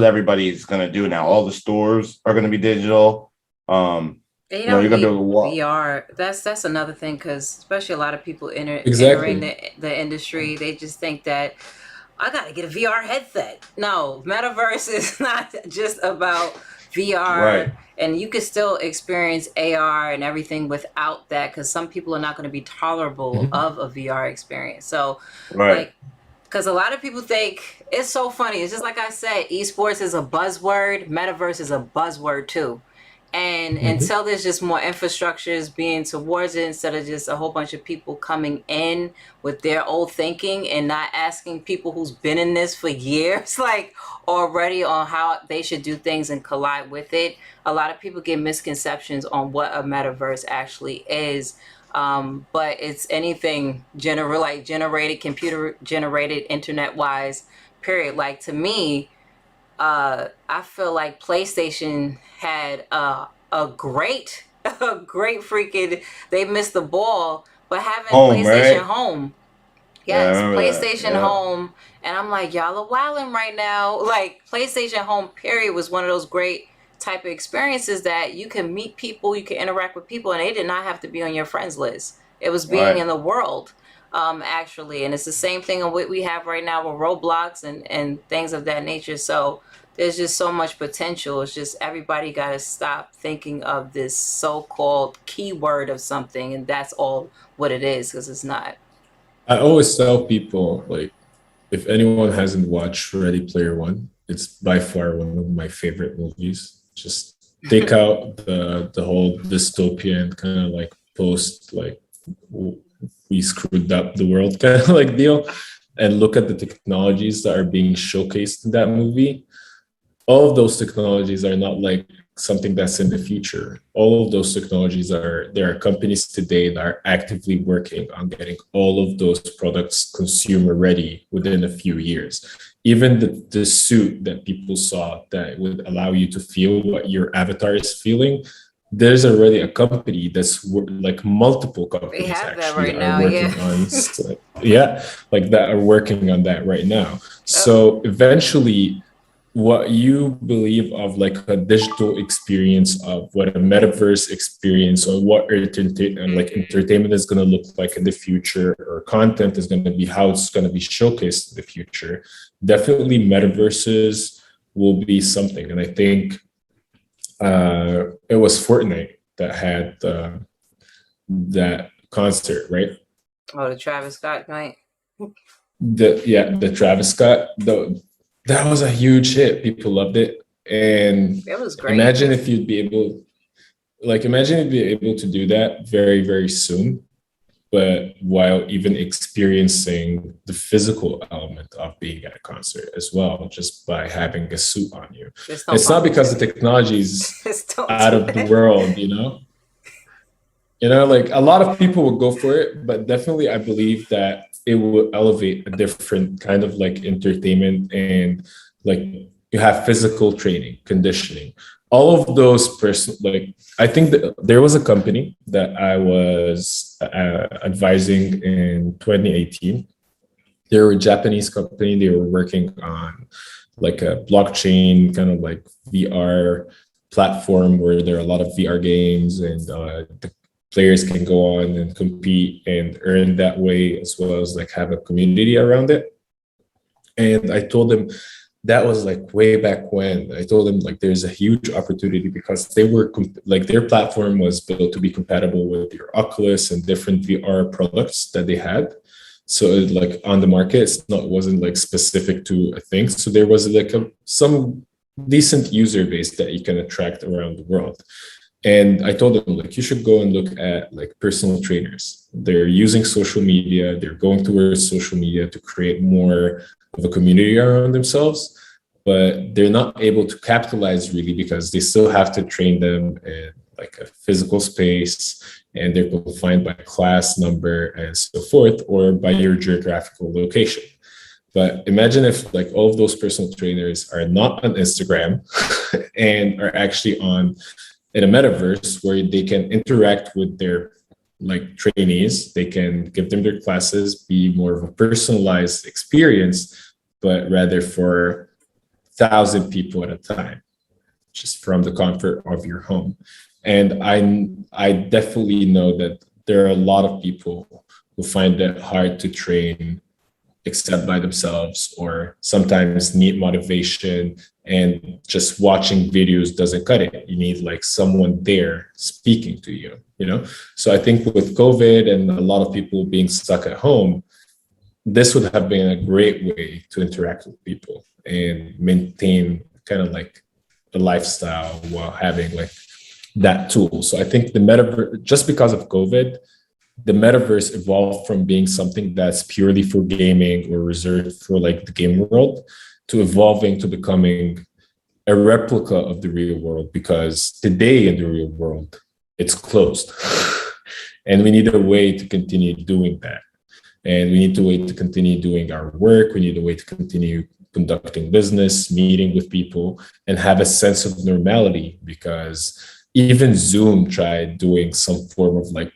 everybody's gonna do now. All the stores are gonna be digital. They You're don't gonna be need able to walk. VR. That's another thing, because especially a lot of people entering Exactly. the industry, they just think that I gotta get a VR headset. No, Metaverse is not just about Right. VR, and you can still experience AR and everything without that, because some people are not going to be tolerable Mhm. of a VR experience. So, Right. like, because a lot of people think it's so funny. It's just like I said, esports is a buzzword, Metaverse is a buzzword too. And Mhm. until there's just more infrastructures being towards it, instead of just a whole bunch of people coming in with their old thinking and not asking people who's been in this for years, like already, on how they should do things and collide with it, a lot of people get misconceptions on what a metaverse actually is. But it's anything like generated, computer generated, internet wise, period. Like, to me, I feel like PlayStation had a great, a great freaking. They missed the ball, but having Home, PlayStation right? Home, Yeah, I yes, remember that. PlayStation Yeah. Home, and I'm like, y'all are wilding right now. Like, PlayStation Home, period, was one of those great type of experiences that you can meet people, you can interact with people, and they did not have to be on your friends list. It was being Right. in the world, actually, and it's the same thing on what we have right now with Roblox and things of that nature. So there's just so much potential. It's just everybody got to stop thinking of this so-called keyword of something, and that's all what it is, because it's not. I always tell people, like, if anyone hasn't watched Ready Player One, it's by far one of my favorite movies. Just take out the whole dystopian kind of like post, like, we screwed up the world kind of like deal, and look at the technologies that are being showcased in that movie. All of those technologies are not like something that's in the future. All of those technologies there are companies today that are actively working on getting all of those products consumer ready within a few years. Even the suit that people saw that would allow you to feel what your avatar is feeling, there's already a company that's like multiple They companies have that actually right that are now, yeah. working on, yeah, like that are working on that right now. Yep. So eventually, what you believe of like a digital experience, of what a metaverse experience, or what entertainment is going to look like in the future, or content is going to be, how it's going to be showcased in the future, definitely metaverses will be something. And I think it was Fortnite that had that concert, right? Oh, the Travis Scott night. The Travis Scott, that was a huge hit. People loved it. And It was great. imagine if you'd be able, imagine if you'd be able to do that very, very soon, but while even experiencing the physical element of being at a concert as well, just by having a suit on you. Just don't It's not fuck with because it. the technology is Just don't out do of the that. world, you know? Like a lot of people would go for it, but definitely I believe that it will elevate a different kind of like entertainment, and like you have physical training, conditioning, all of those like I think that there was a company that I was advising in 2018. They were a Japanese company. They were working on like a blockchain kind of like VR platform where there are a lot of VR games, and the players can go on and compete and earn that way, as well as like have a community around it. And I told them, that was like way back when. I told them like there's a huge opportunity, because they were like their platform was built to be compatible with your Oculus and different VR products that they had. So like on the market, it wasn't like specific to a thing. So there was like some decent user base that you can attract around the world. And I told them, like, you should go and look at like personal trainers. They're using social media, they're going towards social media to create more of a community around themselves, but they're not able to capitalize really, because they still have to train them in like a physical space, and they're confined by class number and so forth, or by your geographical location. But imagine if like all of those personal trainers are not on Instagram and are actually on in a metaverse where they can interact with their like trainees. They can give them their classes, be more of a personalized experience, but rather for 1,000 people at a time, just from the comfort of your home. And I definitely know that there are a lot of people who find it hard to train except by themselves, or sometimes need motivation, and just watching videos doesn't cut it. You need like someone there speaking to you, you know? So I think with COVID and a lot of people being stuck at home, this would have been a great way to interact with people and maintain kind of like the lifestyle while having like that tool. So I think the metaverse, just because of COVID, the metaverse evolved from being something that's purely for gaming or reserved for like the game world to evolving to becoming a replica of the real world, because today in the real world, it's closed. And we need a way to continue doing that. And we need a way to continue doing our work. We need a way to continue conducting business, meeting with people, and have a sense of normality, because even Zoom tried doing some form of like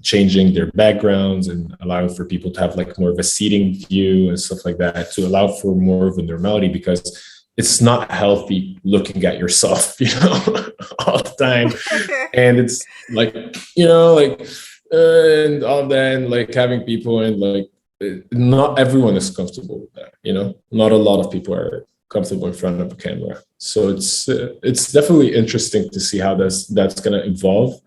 changing their backgrounds and allowing for people to have like more of a seating view and stuff like that to allow for more of a normality, because it's not healthy looking at yourself, you know, all the time. And it's like, you know, like, and all that, and like having people, and like, not everyone is comfortable with that, you know, not a lot of people are comfortable in front of a camera. So it's definitely interesting to see how that's going to evolve.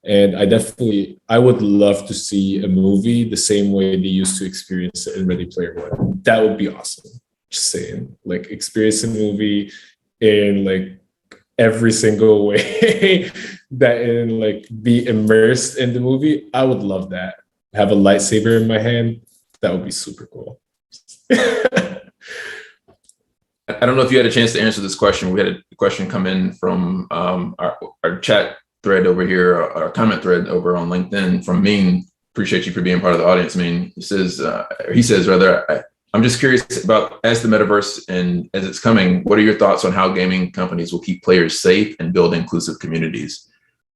And I would love to see a movie the same way they used to experience it in Ready Player One. That would be awesome. Just saying, like, experience a movie in like every single way that, and like be immersed in the movie. I would love that. Have a lightsaber in my hand. That would be super cool. I don't know if you had a chance to answer this question. We had a question come in from our chat thread over here, our comment thread over on LinkedIn from Ming. Appreciate you for being part of the audience, Ming. He says, I'm just curious about, as the metaverse and as it's coming, what are your thoughts on how gaming companies will keep players safe and build inclusive communities?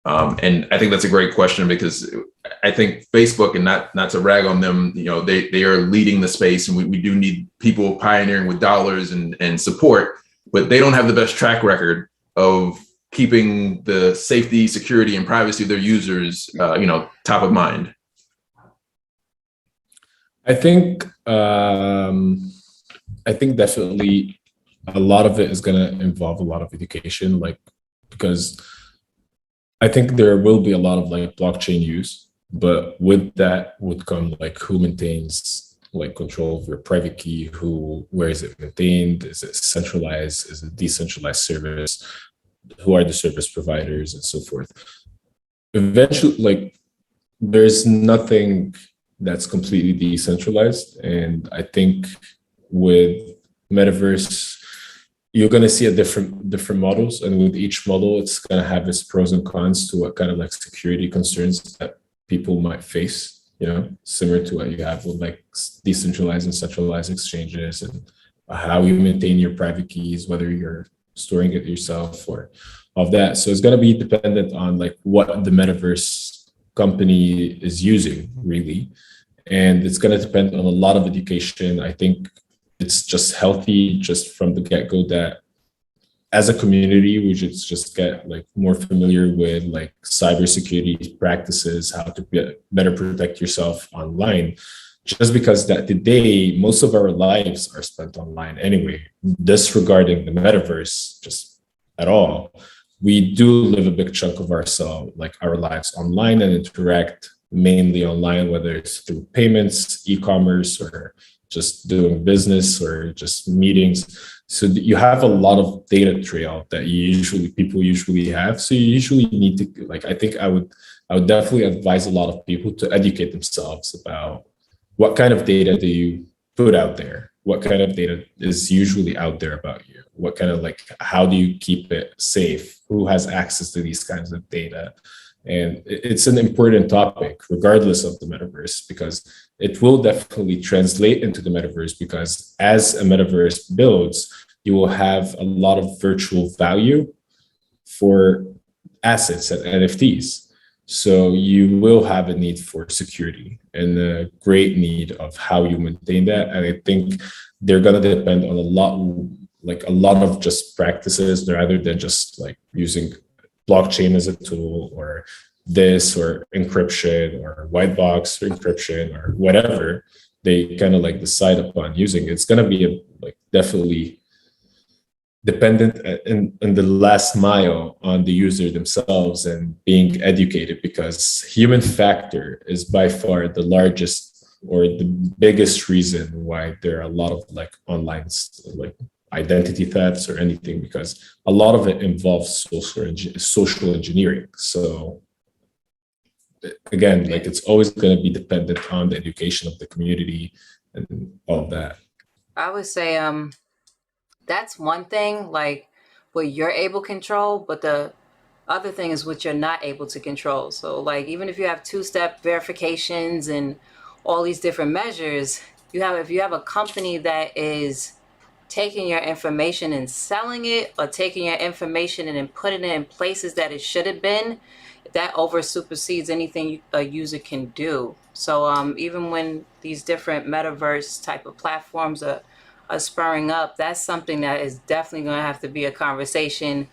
And I think that's a great question, because I think Facebook, and not to rag on them, you know, they are leading the space, and we do need people pioneering with dollars and support, but they don't have the best track record of keeping the safety, security, and privacy of their users, you know, top of mind. I think definitely a lot of it is going to involve a lot of education, like, because I think there will be a lot of like blockchain use, but with that would come like who maintains like control of your private key, where is it maintained? Is it centralized? Is it decentralized service? Who are the service providers, and so forth. Eventually, like, there's nothing that's completely decentralized. And I think with Metaverse, you're going to see a different models, and with each model, it's going to have its pros and cons to what kind of like security concerns that people might face, you know, similar to what you have with like decentralized and centralized exchanges, and how you maintain your private keys, whether you're storing it yourself or of that. So it's going to be dependent on like what the Metaverse company is using, really. And it's going to depend on a lot of education. I think it's just healthy just from the get-go that as a community, we should just get like more familiar with like cybersecurity practices, how to better protect yourself online. Just because that today, most of our lives are spent online anyway, disregarding the metaverse just at all. We do live a big chunk of our lives online, and interact mainly online, whether it's through payments, e-commerce, or just doing business, or just meetings. So you have a lot of data trail that people usually have. So you usually need to, like, I think I would definitely advise a lot of people to educate themselves about what kind of data do you put out there? What kind of data is usually out there about you? What kind of like, how do you keep it safe? Who has access to these kinds of data? And it's an important topic, regardless of the metaverse, because it will definitely translate into the metaverse, because as a metaverse builds, you will have a lot of virtual value for assets and NFTs. So you will have a need for security and a great need of how you maintain that. And I think they're going to depend on a lot of just practices rather than just like using blockchain as a tool or this or encryption or white box encryption or whatever they kind of like decide upon using. It's going to be definitely dependent in the last mile on the user themselves and being educated, because human factor is by far the largest or the biggest reason why there are a lot of like online like identity thefts or anything, because a lot of it involves social engineering. So again, like it's always going to be dependent on the education of the community and all that. I would say that's one thing, like what you're able to control, but the other thing is what you're not able to control. So like even if you have two-step verifications and all these different measures, if you have a company that is taking your information and selling it, or taking your information and then putting it in places that it should have been, that over supersedes anything a user can do. So even when these different metaverse type of platforms are spurring up, that's something that is definitely going to have to be a conversation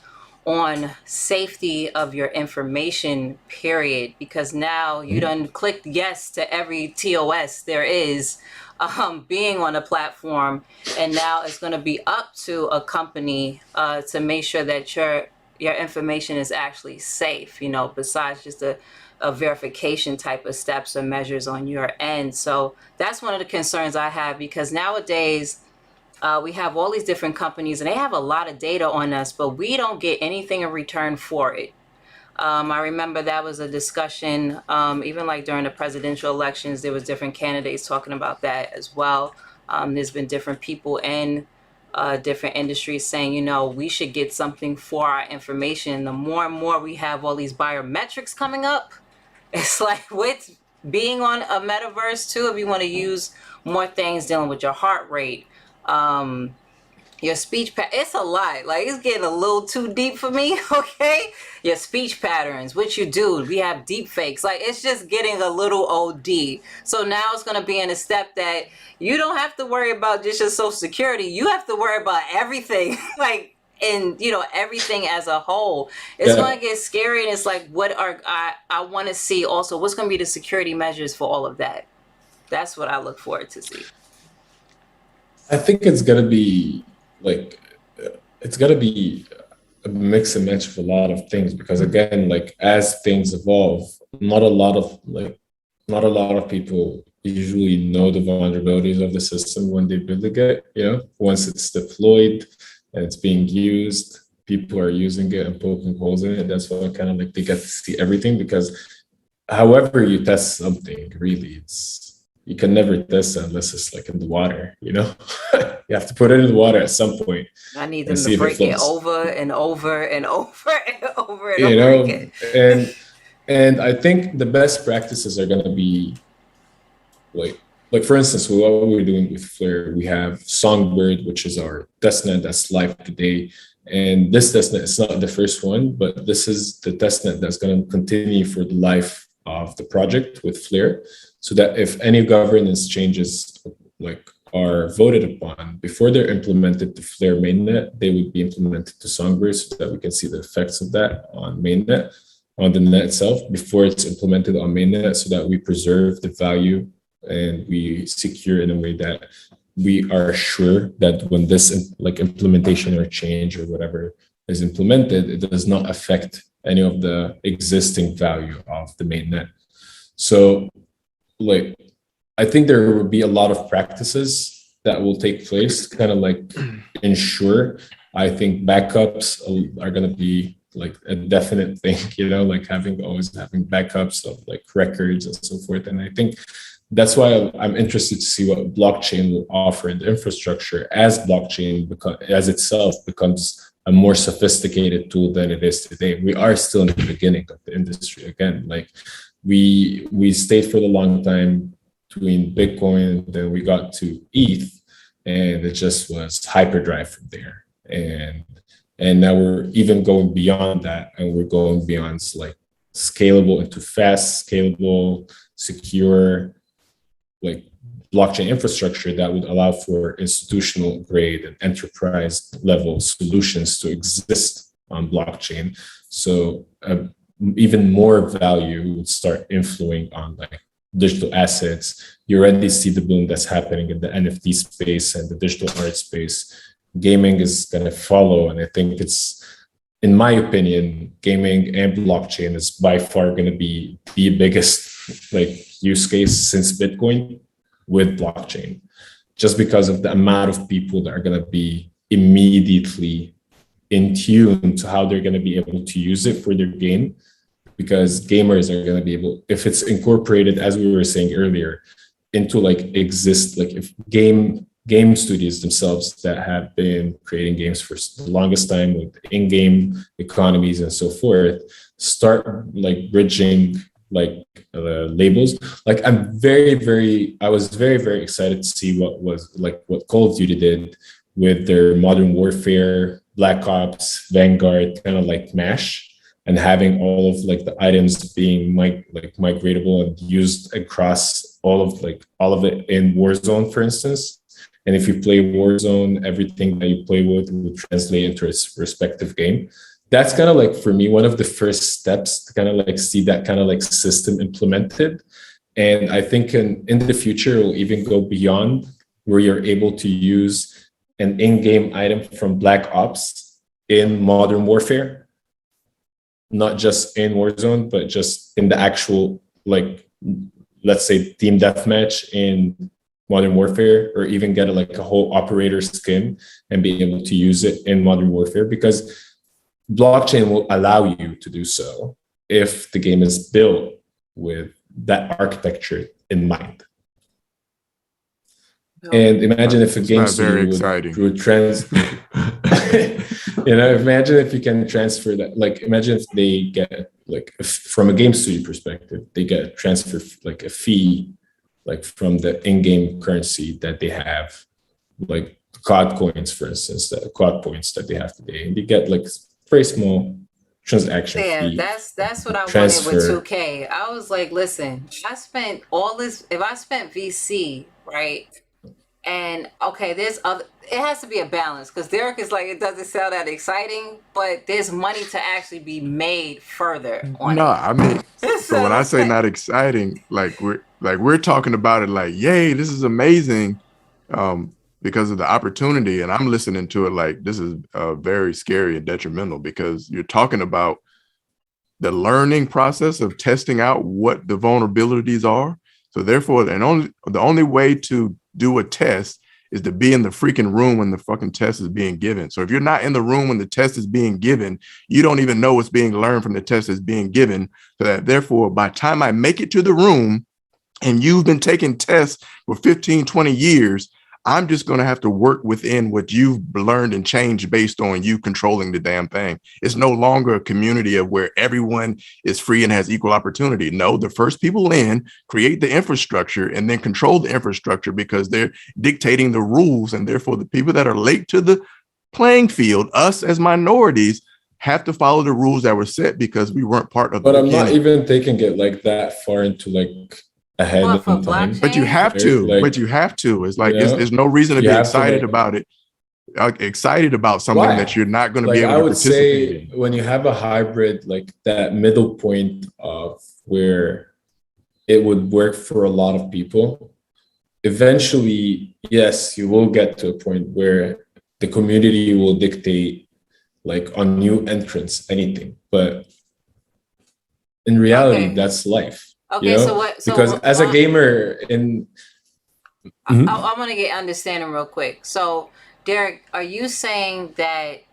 on safety of your information, period. Because now you done clicked yes to every TOS there is being on a platform, and now it's going to be up to a company to make sure that your information is actually safe, you know, besides just a verification type of steps or measures on your end. So that's one of the concerns I have, because nowadays we have all these different companies and they have a lot of data on us, but we don't get anything in return for it. I remember that was a discussion, even like during the presidential elections, there was different candidates talking about that as well. There's been different people in different industries saying, you know, we should get something for our information. The more and more we have all these biometrics coming up, it's like with being on a metaverse too, if you want to use more things dealing with your heart rate, your speech it's a lot. Like it's getting a little too deep for me. Okay, your speech patterns, what you do. We have deep fakes. Like it's just getting a little OD. So now it's going to be in a step that you don't have to worry about just your social security. You have to worry about everything. Like, and you know, everything as a whole. It's going to get scary. And it's like, I want to see also what's going to be the security measures for all of that. That's what I look forward to see. I think it's going to be a mix and match of a lot of things, because again, like as things evolve, not a lot of people usually know the vulnerabilities of the system when they build it. You know, once it's deployed and it's being used, people are using it and poking holes in it. That's why kind of like they get to see everything, because however you test something, really, you can never test it unless it's like in the water, you know. You have to put it in the water at some point. I need them to break it over and over and over and over and you over know, again. And I think the best practices are going to be like for instance, what we're doing with Flare, we have Songbird, which is our testnet that's live today. And this testnet is not the first one, but this is the testnet that's going to continue for the life of the project with Flare, so that if any governance changes like are voted upon before they're implemented to Flare mainnet, they would be implemented to Songbird, so that we can see the effects of that on mainnet, on the net itself, before it's implemented on mainnet, so that we preserve the value and we secure in a way that we are sure that when this like implementation or change or whatever is implemented, it does not affect any of the existing value of the mainnet. So like, I think there will be a lot of practices that will take place to kind of like ensure. I think backups are going to be like a definite thing, you know, like always having backups of like records and so forth. And I think that's why I'm interested to see what blockchain will offer in the infrastructure as blockchain as itself becomes a more sophisticated tool than it is today. We are still in the beginning of the industry. Again, like we stayed for the long time between Bitcoin, and then we got to ETH, and it just was hyperdrive from there. And And now we're even going beyond that, and we're going beyond like scalable into fast, scalable, secure, like blockchain infrastructure that would allow for institutional grade and enterprise level solutions to exist on blockchain. So even more value would start influencing on like digital assets. You already see the boom that's happening in the NFT space and the digital art space. Gaming is going to follow. And I think it's, in my opinion, gaming and blockchain is by far going to be the biggest like use case since Bitcoin with blockchain, just because of the amount of people that are going to be immediately in tune to how they're going to be able to use it for their game. Because gamers are going to be able, if it's incorporated, as we were saying earlier, into like exist, like if game studios themselves that have been creating games for the longest time with in-game economies and so forth, start like bridging like labels. Like I was very excited to see what Call of Duty did with their Modern Warfare, Black Ops, Vanguard, kind of like MASH, and having all of like the items being migratable and used across all of it in Warzone, for instance. And if you play Warzone, everything that you play with will translate into its respective game. That's kind of like, for me, one of the first steps to kind of like see that kind of like system implemented. And I think in the future, it will even go beyond where you're able to use an in-game item from Black Ops in Modern Warfare, not just in Warzone, but just in the actual, like, let's say team deathmatch in Modern Warfare, or even get a whole operator skin and be able to use it in Modern Warfare, because blockchain will allow you to do so if the game is built with that architecture in mind. And imagine if a game studio would imagine if you can transfer that. Like, imagine if they get from a game studio perspective, they get transfer like a fee, like from the in-game currency that they have, like COD coins, for instance, the COD points that they have today, and they get like very small transaction fee. That's what I wanted with 2K. I was like, listen, I spent all this. If I spent VC, right? And okay, it has to be a balance, because Derek is like, it doesn't sound that exciting, but there's money to actually be made further on it. I mean, so when I say not exciting, we're talking about it like, yay, this is amazing, because of the opportunity. And I'm listening to it like this is very scary and detrimental, because you're talking about the learning process of testing out what the vulnerabilities are. So therefore, the only way to do a test is to be in the freaking room when the fucking test is being given. So if you're not in the room when the test is being given, you don't even know what's being learned from the test that's being given. So that therefore, by the time I make it to the room and you've been taking tests for 15, 20 years, I'm just going to have to work within what you've learned and changed based on you controlling the damn thing. It's no longer a community of where everyone is free and has equal opportunity. No, the first people in create the infrastructure and then control the infrastructure, because they're dictating the rules. And therefore, the people that are late to the playing field, us as minorities, have to follow the rules that were set because we weren't part of. But I'm not even taking it like that far into like ahead of time. But you have to. It's like there's no reason to be excited about it. Excited about something that you're not going to be able to participate in. I would say when you have a hybrid, like that middle point of where it would work for a lot of people, eventually, yes, you will get to a point where the community will dictate like on new entrants, anything. But in reality, that's life. Okay, because as a gamer I want to get understanding real quick. So, Derek, are you saying that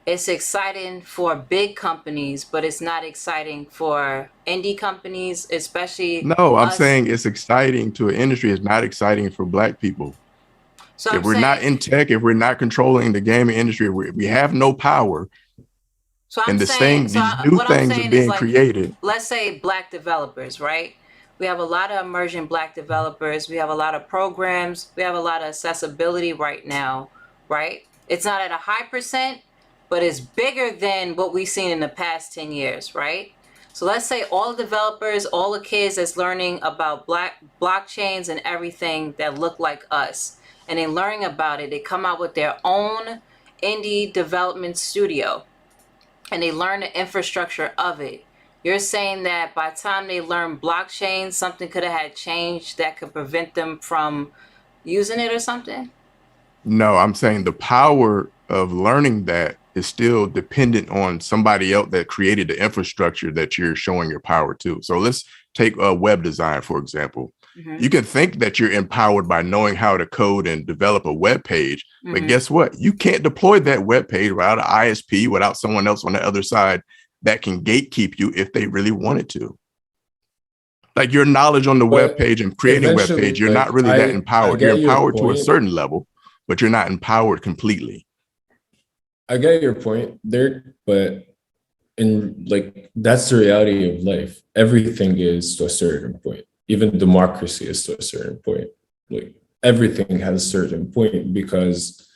it's exciting for big companies, but it's not exciting for indie companies, especially? No, I'm saying it's exciting to an industry. It's not exciting for Black people. So if we're not in tech, if we're not controlling the gaming industry, we have no power. So these new things are being created. Let's say Black developers, right? We have a lot of emerging Black developers. We have a lot of programs. We have a lot of accessibility right now, right? It's not at a high percent, but it's bigger than what we've seen in the past 10 years, right? So let's say all the developers, all the kids that's learning about blockchains and everything that look like us, and then learning about it, they come out with their own indie development studio, and they learn the infrastructure of it. You're saying that by the time they learn blockchain, something could have had changed that could prevent them from using it or something? No, I'm saying the power of learning that is still dependent on somebody else that created the infrastructure that you're showing your power to. So let's take a web design, for example. Mm-hmm. You can think that you're empowered by knowing how to code and develop a web page, but guess what? You can't deploy that web page without an ISP, without someone else on the other side that can gatekeep you if they really wanted to. Like your knowledge on the web page and creating a web page, you're not really that empowered. You're empowered to a certain level, but you're not empowered completely. I get your point there, but in like that's the reality of life. Everything is to a certain point. Even democracy is to a certain point. Like everything has a certain point because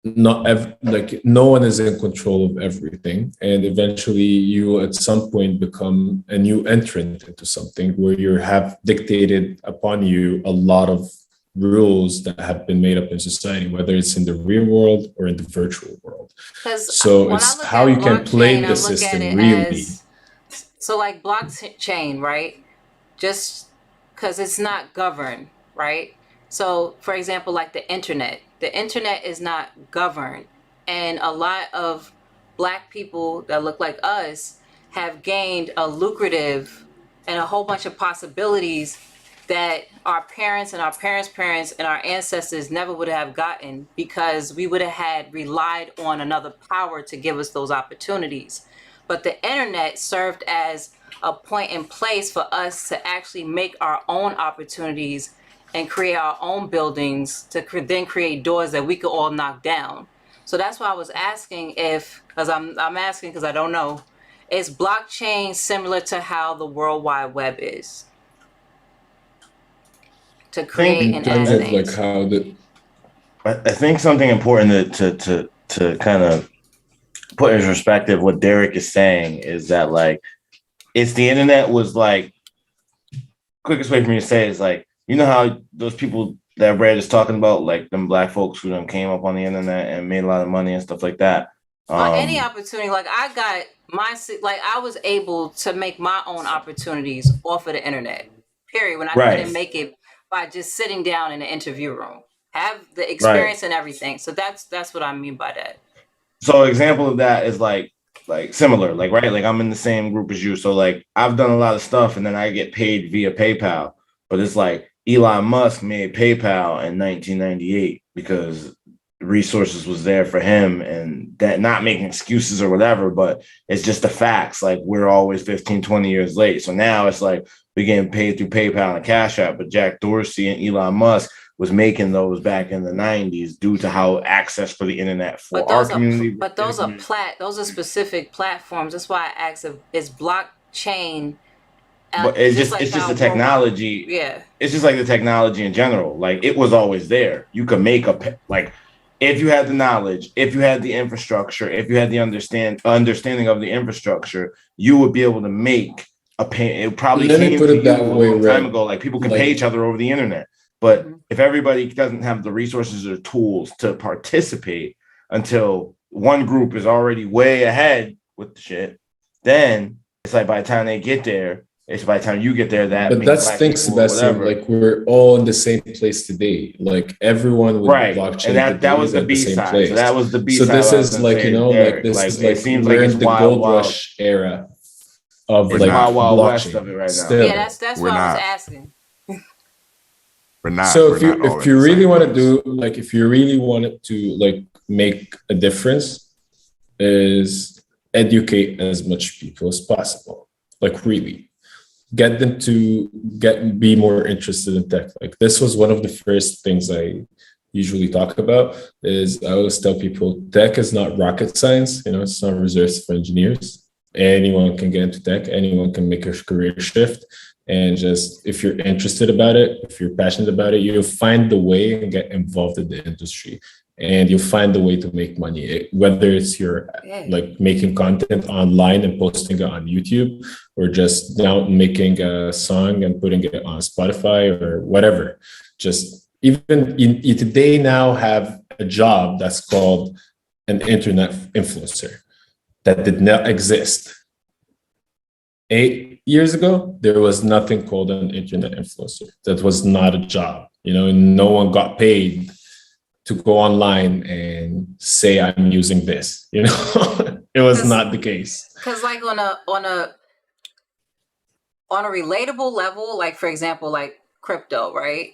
no one is in control of everything, and eventually you at some point become a new entrant into something where you have dictated upon you a lot of rules that have been made up in society, whether it's in the real world or in the virtual world. So it's how you can play the system really. So like blockchain, right? Just because it's not governed, right? So for example, like the internet is not governed, and a lot of Black people that look like us have gained a lucrative and a whole bunch of possibilities that our parents and our parents' parents and our ancestors never would have gotten, because we would have had relied on another power to give us those opportunities. But the internet served as a point in place for us to actually make our own opportunities and create our own buildings to then create doors that we could all knock down. So that's why I was asking because I'm asking because I don't know, is blockchain similar to how the World Wide Web is? To create and add things. Like how I think something important to kind of put in perspective what Derek is saying is that like it's the internet was like, quickest way for me to say it is like, you know how those people that Brad is talking about, like them Black folks who came up on the internet and made a lot of money and stuff like that. Any opportunity, like I got I was able to make my own opportunities off of the internet. Period. When I couldn't make it by just sitting down in the interview room, have the experience and everything. So that's what I mean by that. So example of that is like similar, like I'm in the same group as you. So like I've done a lot of stuff and then I get paid via PayPal, but it's like Elon Musk made PayPal in 1998 because resources was there for him, and that, not making excuses or whatever, but it's just the facts. Like we're always 15, 20 years late. So now it's like we're getting paid through PayPal and Cash App, but Jack Dorsey and Elon Musk was making those back in the 90s due to how access for the internet for our community. But those are specific platforms. That's why I asked if is blockchain. But it's just the technology. Yeah. It's just like the technology in general. Like it was always there. You could make if you had the knowledge, if you had the infrastructure, if you had the understanding of the infrastructure, you would be able to make a pay. It probably came to you a long time ago. Like people can pay each other over the internet. But if everybody doesn't have the resources or tools to participate until one group is already way ahead with the shit, then it's like by the time they get there, it's by the time you get there that. But that's things, Sebastian. Like we're all in the same place today. Like everyone with blockchain. And that was the B side. So that was the B side. So this is like it seems we're in the gold rush era of like wild west of it right now. Still, yeah, that's what I was asking. We're not. So if you really want to do if you really wanted to make a difference, is educate as much people as possible. Like really get them to be more interested in tech. Like this was one of the first things I usually talk about. Is I always tell people tech is not rocket science. It's not reserved for engineers. Anyone can get into tech. Anyone can make a career shift. And just if you're interested about it, if you're passionate about it, you'll find the way and get involved in the industry. and you'll find a way to make money, whether it's your like making content online and posting it on YouTube, or just now making a song and putting it on Spotify or whatever. Just even you today now have a job that's called an internet influencer that did not exist. 8 years ago, there was nothing called an internet influencer. That was not a job, you know, and no one got paid to go online and say I'm using this, you know. It was not the case. Because like on a relatable level, like for example, like crypto, right?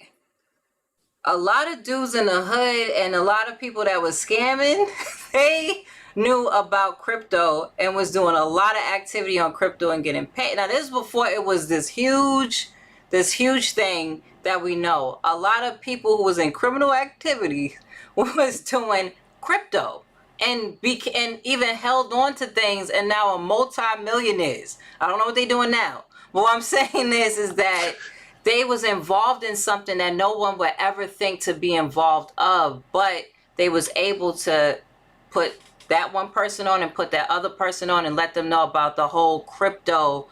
A lot of dudes in the hood and a lot of people that was scamming, they knew about crypto and was doing a lot of activity on crypto and getting paid. Now, this is before it was this huge thing that we know. A lot of people who was in criminal activity was doing crypto and even held on to things and now are multi-millionaires. I don't know what they're doing now. But what I'm saying is that they was involved in something that no one would ever think to be involved of, but they was able to put that one person on and put that other person on and let them know about the whole crypto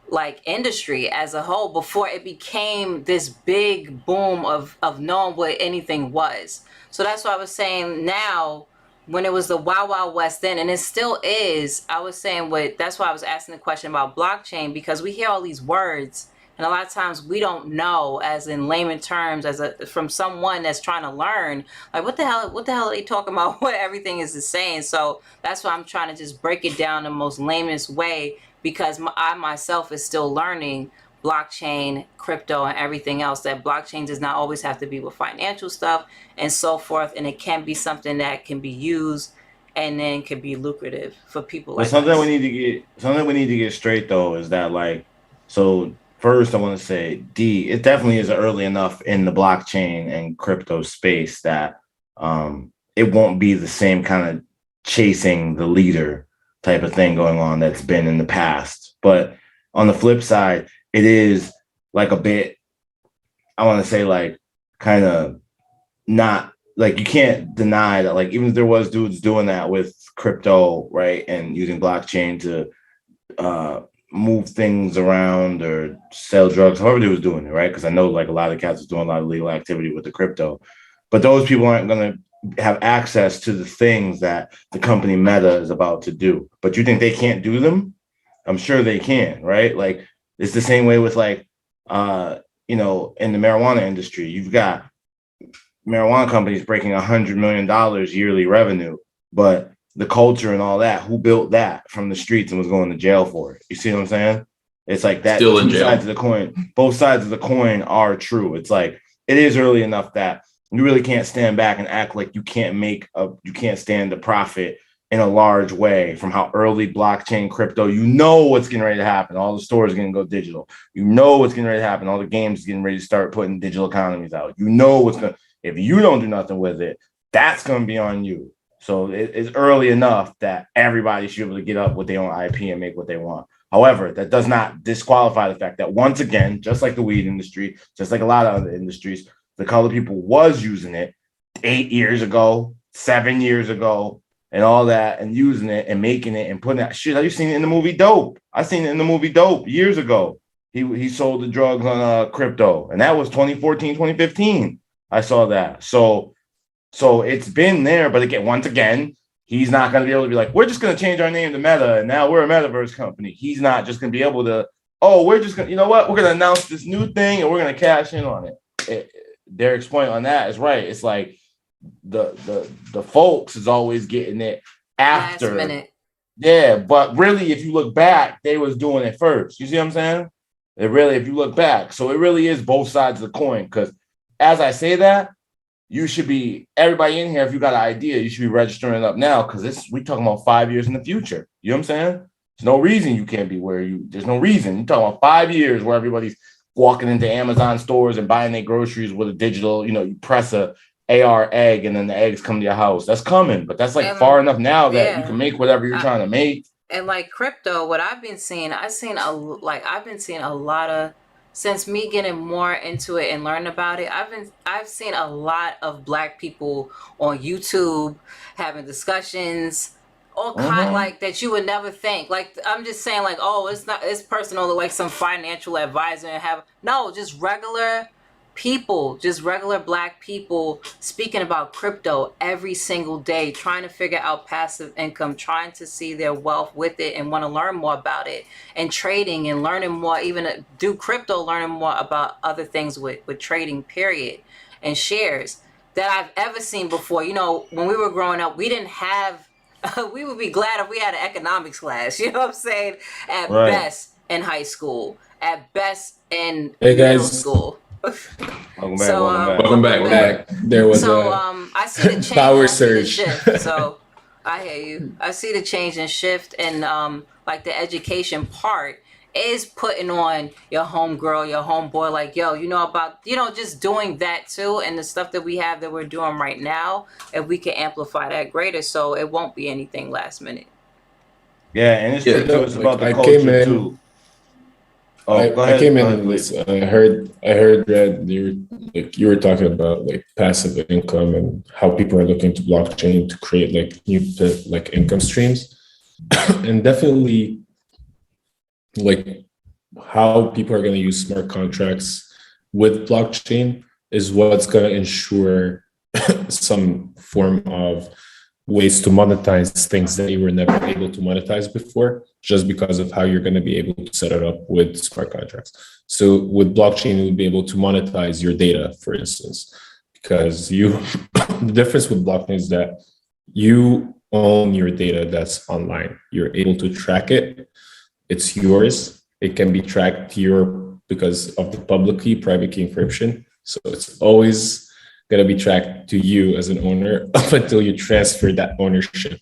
like industry as a whole before it became this big boom of knowing what anything was. So that's why I was saying now, when it was the Wild Wild West then, and it still is, I was saying that's why I was asking the question about blockchain, because we hear all these words and a lot of times we don't know, as in layman terms, from someone that's trying to learn, like what the hell are they talking about? What everything is saying. So that's why I'm trying to just break it down in the most lamest way, because I myself is still learning blockchain, crypto, and everything else. That blockchain does not always have to be with financial stuff and so forth, and it can be something that can be used and then can be lucrative for people like something us. we need to get straight though is that, like, so first I want to say it definitely is early enough in the blockchain and crypto space that it won't be the same kind of chasing the leader type of thing going on that's been in the past. But on the flip side, it is like a bit, I want to say, like, kind of not like, you can't deny that, like, even if there was dudes doing that with crypto, right, and using blockchain to move things around or sell drugs, however they was doing it, right? Because I know, like, a lot of cats was doing a lot of legal activity with the crypto, but those people aren't going to have access to the things that the company Meta is about to do. But you think they can't do them? I'm sure they can, right? Like, it's the same way with, like, you know, in the marijuana industry, you've got marijuana companies breaking $100 million yearly revenue, but the culture and all that, who built that from the streets and was going to jail for it? You see what I'm saying? It's like that. Still in jail. Sides of the coin, both sides of the coin are true. It's like, it is early enough that you really can't stand back and act like you can't stand to profit in a large way from how early blockchain crypto, you know what's getting ready to happen. All the stores are going to go digital. You know what's getting ready to happen. All the games getting ready to start putting digital economies out. You know what's going to, if you don't do nothing with it, that's going to be on you. So it's early enough that everybody should be able to get up with their own IP and make what they want. However, that does not disqualify the fact that, once again, just like the weed industry, just like a lot of other industries, the color people was using it 8 years ago, 7 years ago, and all that, and using it and making it and putting that shit. I've seen it in the movie Dope. I seen it in the movie Dope years ago. He sold the drugs on crypto, and that was 2014, 2015. I saw that. So it's been there, but again, once again, he's not going to be able to be like, we're just going to change our name to Meta, and now we're a Metaverse company. He's not just going to be able to, we're just going to, you know what, we're going to announce this new thing and we're going to cash in on it. Derek's point on that is right. It's like the folks is always getting it after. Last minute. Yeah, but really, if you look back, they was doing it first. You see what I'm saying? If you look back, so it really is both sides of the coin. Because as I say that, you should be, everybody in here, if you got an idea, you should be registering it up now, because we talking about 5 years in the future. You know what I'm saying? There's no reason you can't be there's no reason. You're talking about 5 years where everybody's walking into Amazon stores and buying their groceries with a digital, you press a AR egg and then the eggs come to your house. That's coming, but that's like far enough now that you can make whatever you're trying to make. And like crypto, what I've been seeing, I've been seeing a lot of since me getting more into it and learning about it, I've seen a lot of Black people on YouTube having discussions, all kind like that you would never think. Like I'm just saying, like, oh, it's personal, like some financial advisor and just regular people, just regular Black people speaking about crypto every single day, trying to figure out passive income, trying to see their wealth with it and want to learn more about it, and trading and learning more, even do crypto, learning more about other things with trading, period, and shares that I've ever seen before. You know, when we were growing up, we didn't have we would be glad if we had an economics class, you know what I'm saying, at best in high school, at best in middle school. Welcome back. There was I see the change. power surge. So I hear you. I see the change and shift, and like the education part is putting on your homegirl, your homeboy, like, yo, you know about, just doing that too, and the stuff that we have that we're doing right now, if we can amplify that greater, so it won't be anything last minute. Yeah, and it's about the culture too. I came in and I heard that you were talking about like passive income and how people are looking to blockchain to create like new like income streams, and definitely like how people are going to use smart contracts with blockchain is what's going to ensure some form of ways to monetize things that you were never able to monetize before, just because of how you're going to be able to set it up with smart contracts. So with blockchain, you would be able to monetize your data, for instance, because the difference with blockchain is that you own your data that's online. You're able to track it. It's yours. It can be tracked because of the public key, private key encryption. So it's always going to be tracked to you as an owner up until you transfer that ownership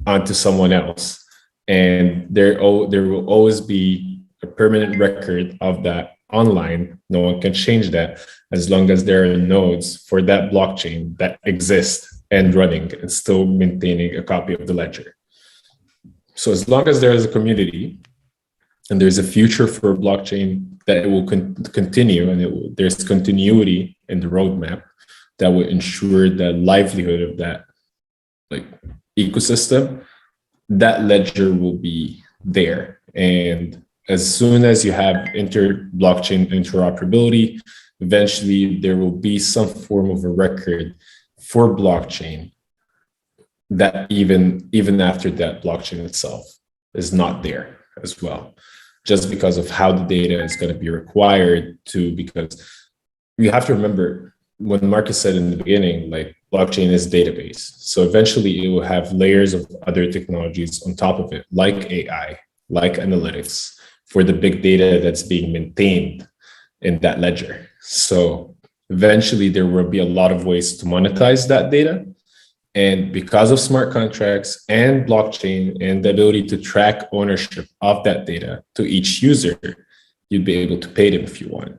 onto someone else. And there will always be a permanent record of that online. No one can change that as long as there are nodes for that blockchain that exist and running and still maintaining a copy of the ledger. So as long as there is a community and there's a future for blockchain that it will continue, and there's continuity in the roadmap that will ensure the livelihood of that like ecosystem, that ledger will be there. And as soon as you have blockchain interoperability, eventually there will be some form of a record for blockchain that even after that blockchain itself is not there as well, just because of how the data is going to be required to, because you have to remember, when Marcus said in the beginning, like blockchain is database. So eventually it will have layers of other technologies on top of it, like AI, like analytics, for the big data that's being maintained in that ledger. So eventually there will be a lot of ways to monetize that data. And because of smart contracts and blockchain and the ability to track ownership of that data to each user, you'd be able to pay them if you wanted.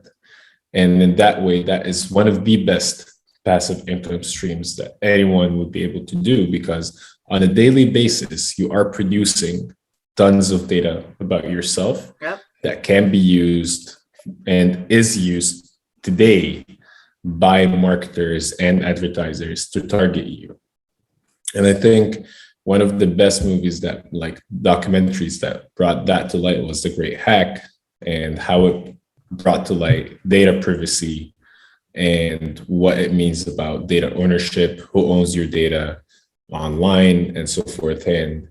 And in that way, that is one of the best passive income streams that anyone would be able to do, because on a daily basis, you are producing tons of data about yourself that can be used and is used today by marketers and advertisers to target you. And I think one of the best movies that, like documentaries that brought that to light, was The Great Hack, and how it brought to light data privacy and what it means about data ownership, who owns your data online, and so forth. And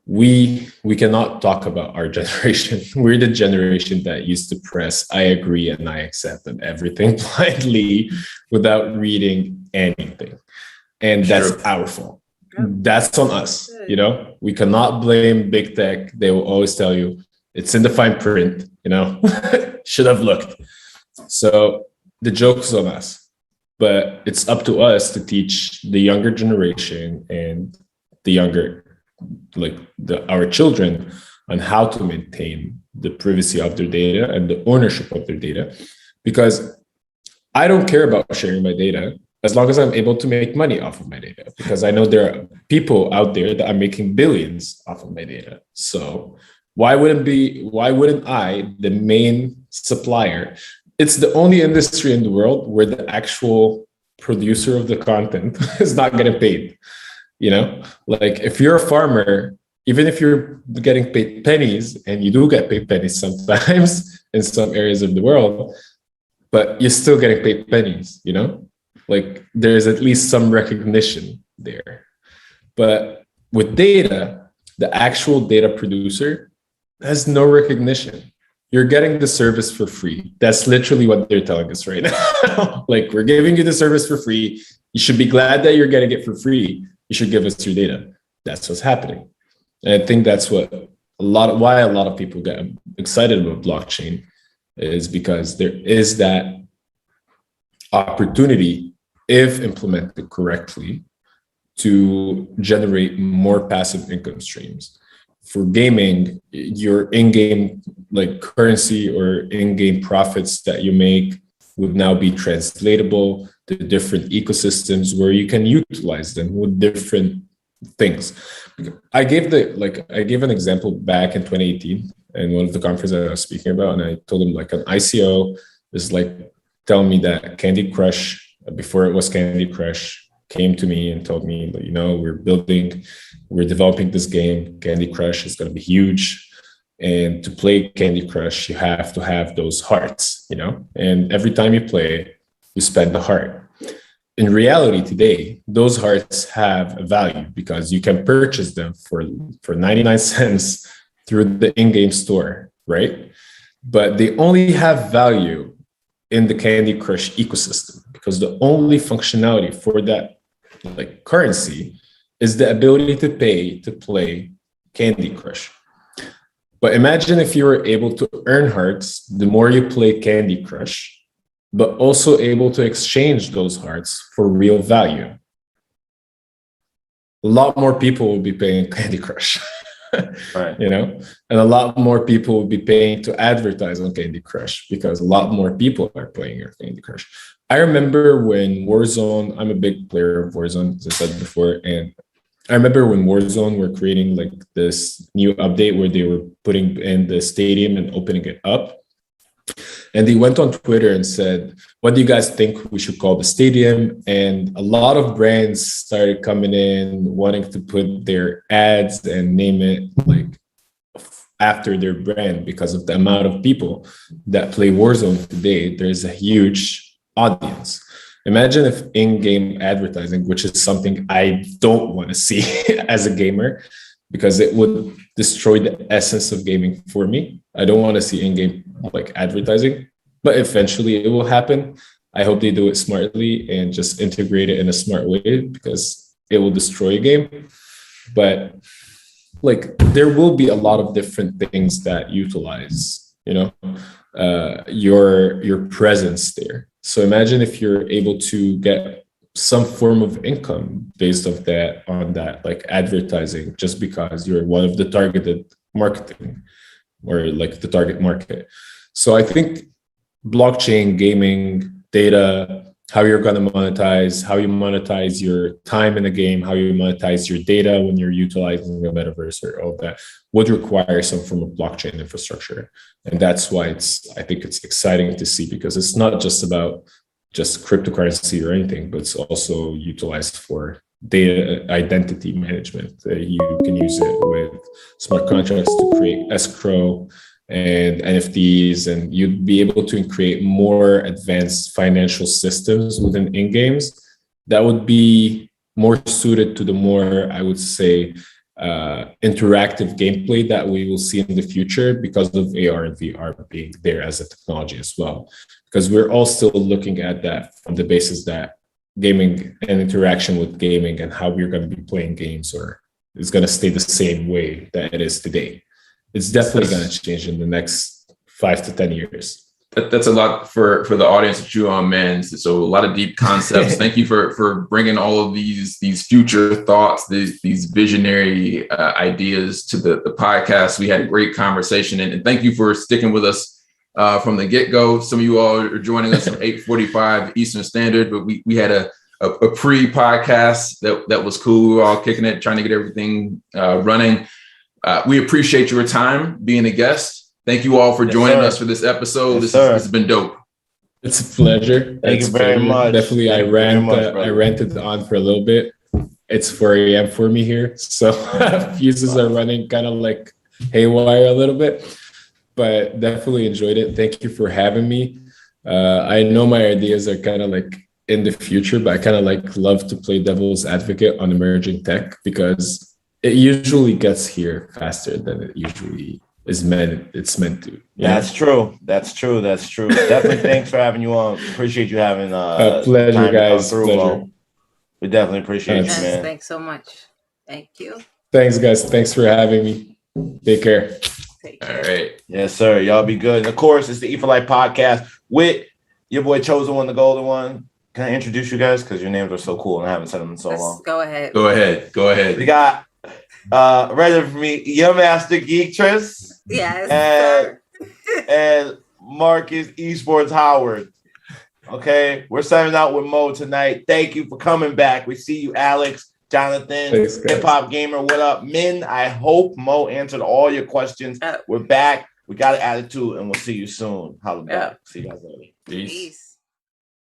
we cannot talk about our generation. We're the generation that used to press I agree and I accept and everything blindly without reading anything. And that's our fault. That's on us. We cannot blame big tech. They will always tell you it's in the fine print, should have looked. So the joke's on us, but it's up to us to teach the younger generation and the younger, our children, on how to maintain the privacy of their data and the ownership of their data. Because I don't care about sharing my data as long as I'm able to make money off of my data, because I know there are people out there that are making billions off of my data. So why wouldn't I, the main supplier. It's the only industry in the world where the actual producer of the content is not getting paid. Like if you're a farmer, even if you're getting paid pennies, and you do get paid pennies sometimes in some areas of the world, but you're still getting paid pennies, like there's at least some recognition there. But with data, the actual data producer has no recognition. You're getting the service for free. That's literally what they're telling us right now. Like, we're giving you the service for free. You should be glad that you're getting it for free. You should give us your data. That's what's happening. And I think that's why a lot of people get excited about blockchain, is because there is that opportunity, if implemented correctly, to generate more passive income streams. For gaming, your in-game like currency or in-game profits that you make would now be translatable to different ecosystems where you can utilize them with different things. I gave an example back in 2018 in one of the conferences I was speaking about, and I told them like an ICO is like telling me that Candy Crush, before it was Candy Crush, came to me and told me, we're developing this game. Candy Crush is going to be huge. And to play Candy Crush, you have to have those hearts, and every time you play, you spend the heart. In reality today, those hearts have a value because you can purchase them for 99 cents through the in-game store, right? But they only have value in the Candy Crush ecosystem, because the only functionality for that like currency is the ability to pay to play Candy Crush. But imagine if you were able to earn hearts the more you play Candy Crush, but also able to exchange those hearts for real value. A lot more people will be paying Candy Crush, Right. and a lot more people will be paying to advertise on Candy Crush because a lot more people are playing your Candy Crush. I remember when Warzone, I'm a big player of Warzone, as I said before, and I remember when Warzone were creating like this new update where they were putting in the stadium and opening it up. And they went on Twitter and said, what do you guys think we should call the stadium? And a lot of brands started coming in wanting to put their ads and name it like after their brand because of the amount of people that play Warzone today. There's a huge audience. Imagine if in-game advertising, which is something I don't want to see as a gamer, because it would destroy the essence of gaming for me. I don't want to see in-game like advertising, but eventually it will happen. I hope they do it smartly and just integrate it in a smart way, because it will destroy a game. But like, there will be a lot of different things that utilize, your presence there. So imagine if you're able to get some form of income based on that like advertising, just because you're one of the targeted marketing or like the target market. So I think blockchain, gaming, data, how you're going to monetize, how you monetize your time in a game, how you monetize your data when you're utilizing the metaverse or all that would require some form of blockchain infrastructure. And that's why I think it's exciting to see, because it's not just about just cryptocurrency or anything, but it's also utilized for data identity management. You can use it with smart contracts to create escrow and NFTs, and you'd be able to create more advanced financial systems within in-games that would be more suited to the more, I would say, interactive gameplay that we will see in the future because of AR and VR being there as a technology as well. Because we're all still looking at that from the basis that gaming and interaction with gaming and how we're going to be playing games is going to stay the same way that it is today. It's definitely going to change in the next 5 to 10 years. That's a lot for the audience to chew on, man. So a lot of deep concepts. Thank you for bringing all of these future thoughts, these visionary ideas to the podcast. We had a great conversation, and thank you for sticking with us from the get-go. Some of you all are joining us at 8:45 Eastern Standard, but we had a pre-podcast that was cool. We were all kicking it, trying to get everything running. We appreciate your time being a guest. Thank you all for Yes, joining sir. us for this episode. Yes, This sir. has been dope. It's a pleasure. Thank It's you very a pleasure. much. Definitely, Thank you very much, brother. I ranted on for a little bit. It's 4 a.m. for me here, so fuses are running kind of like haywire a little bit, but definitely enjoyed it. Thank you for having me. I know my ideas are kind of like in the future, but I kind of like love to play devil's advocate on emerging tech because it usually gets here faster than it usually is meant to. That's true. Definitely thanks for having you on. Appreciate you having pleasure, time to come guys. through, Pleasure. Mo. We definitely appreciate you, Yes, man. thanks so much. Thank you. Thanks, guys. Thanks for having me. Take care. Take All care. right. Yes, sir. Y'all be good. And of course, it's the E for Life podcast with your boy Chosen One, the Golden One. Can I introduce you guys? Because your names are so cool and I haven't said them in so Let's long. go ahead. Go ahead. We got ready for me, your master Geektress Yes. and, sir. and Marcus eSports Howard. Okay, we're signing out with Mo tonight. Thank you for coming back. We see you, Alex, Jonathan, Thanks, guys. Hip Hop Gamer. What up, Min? I hope Mo answered all your questions. We're back. We got an attitude, and we'll see you soon. Holla back. See you guys later. Peace. Peace.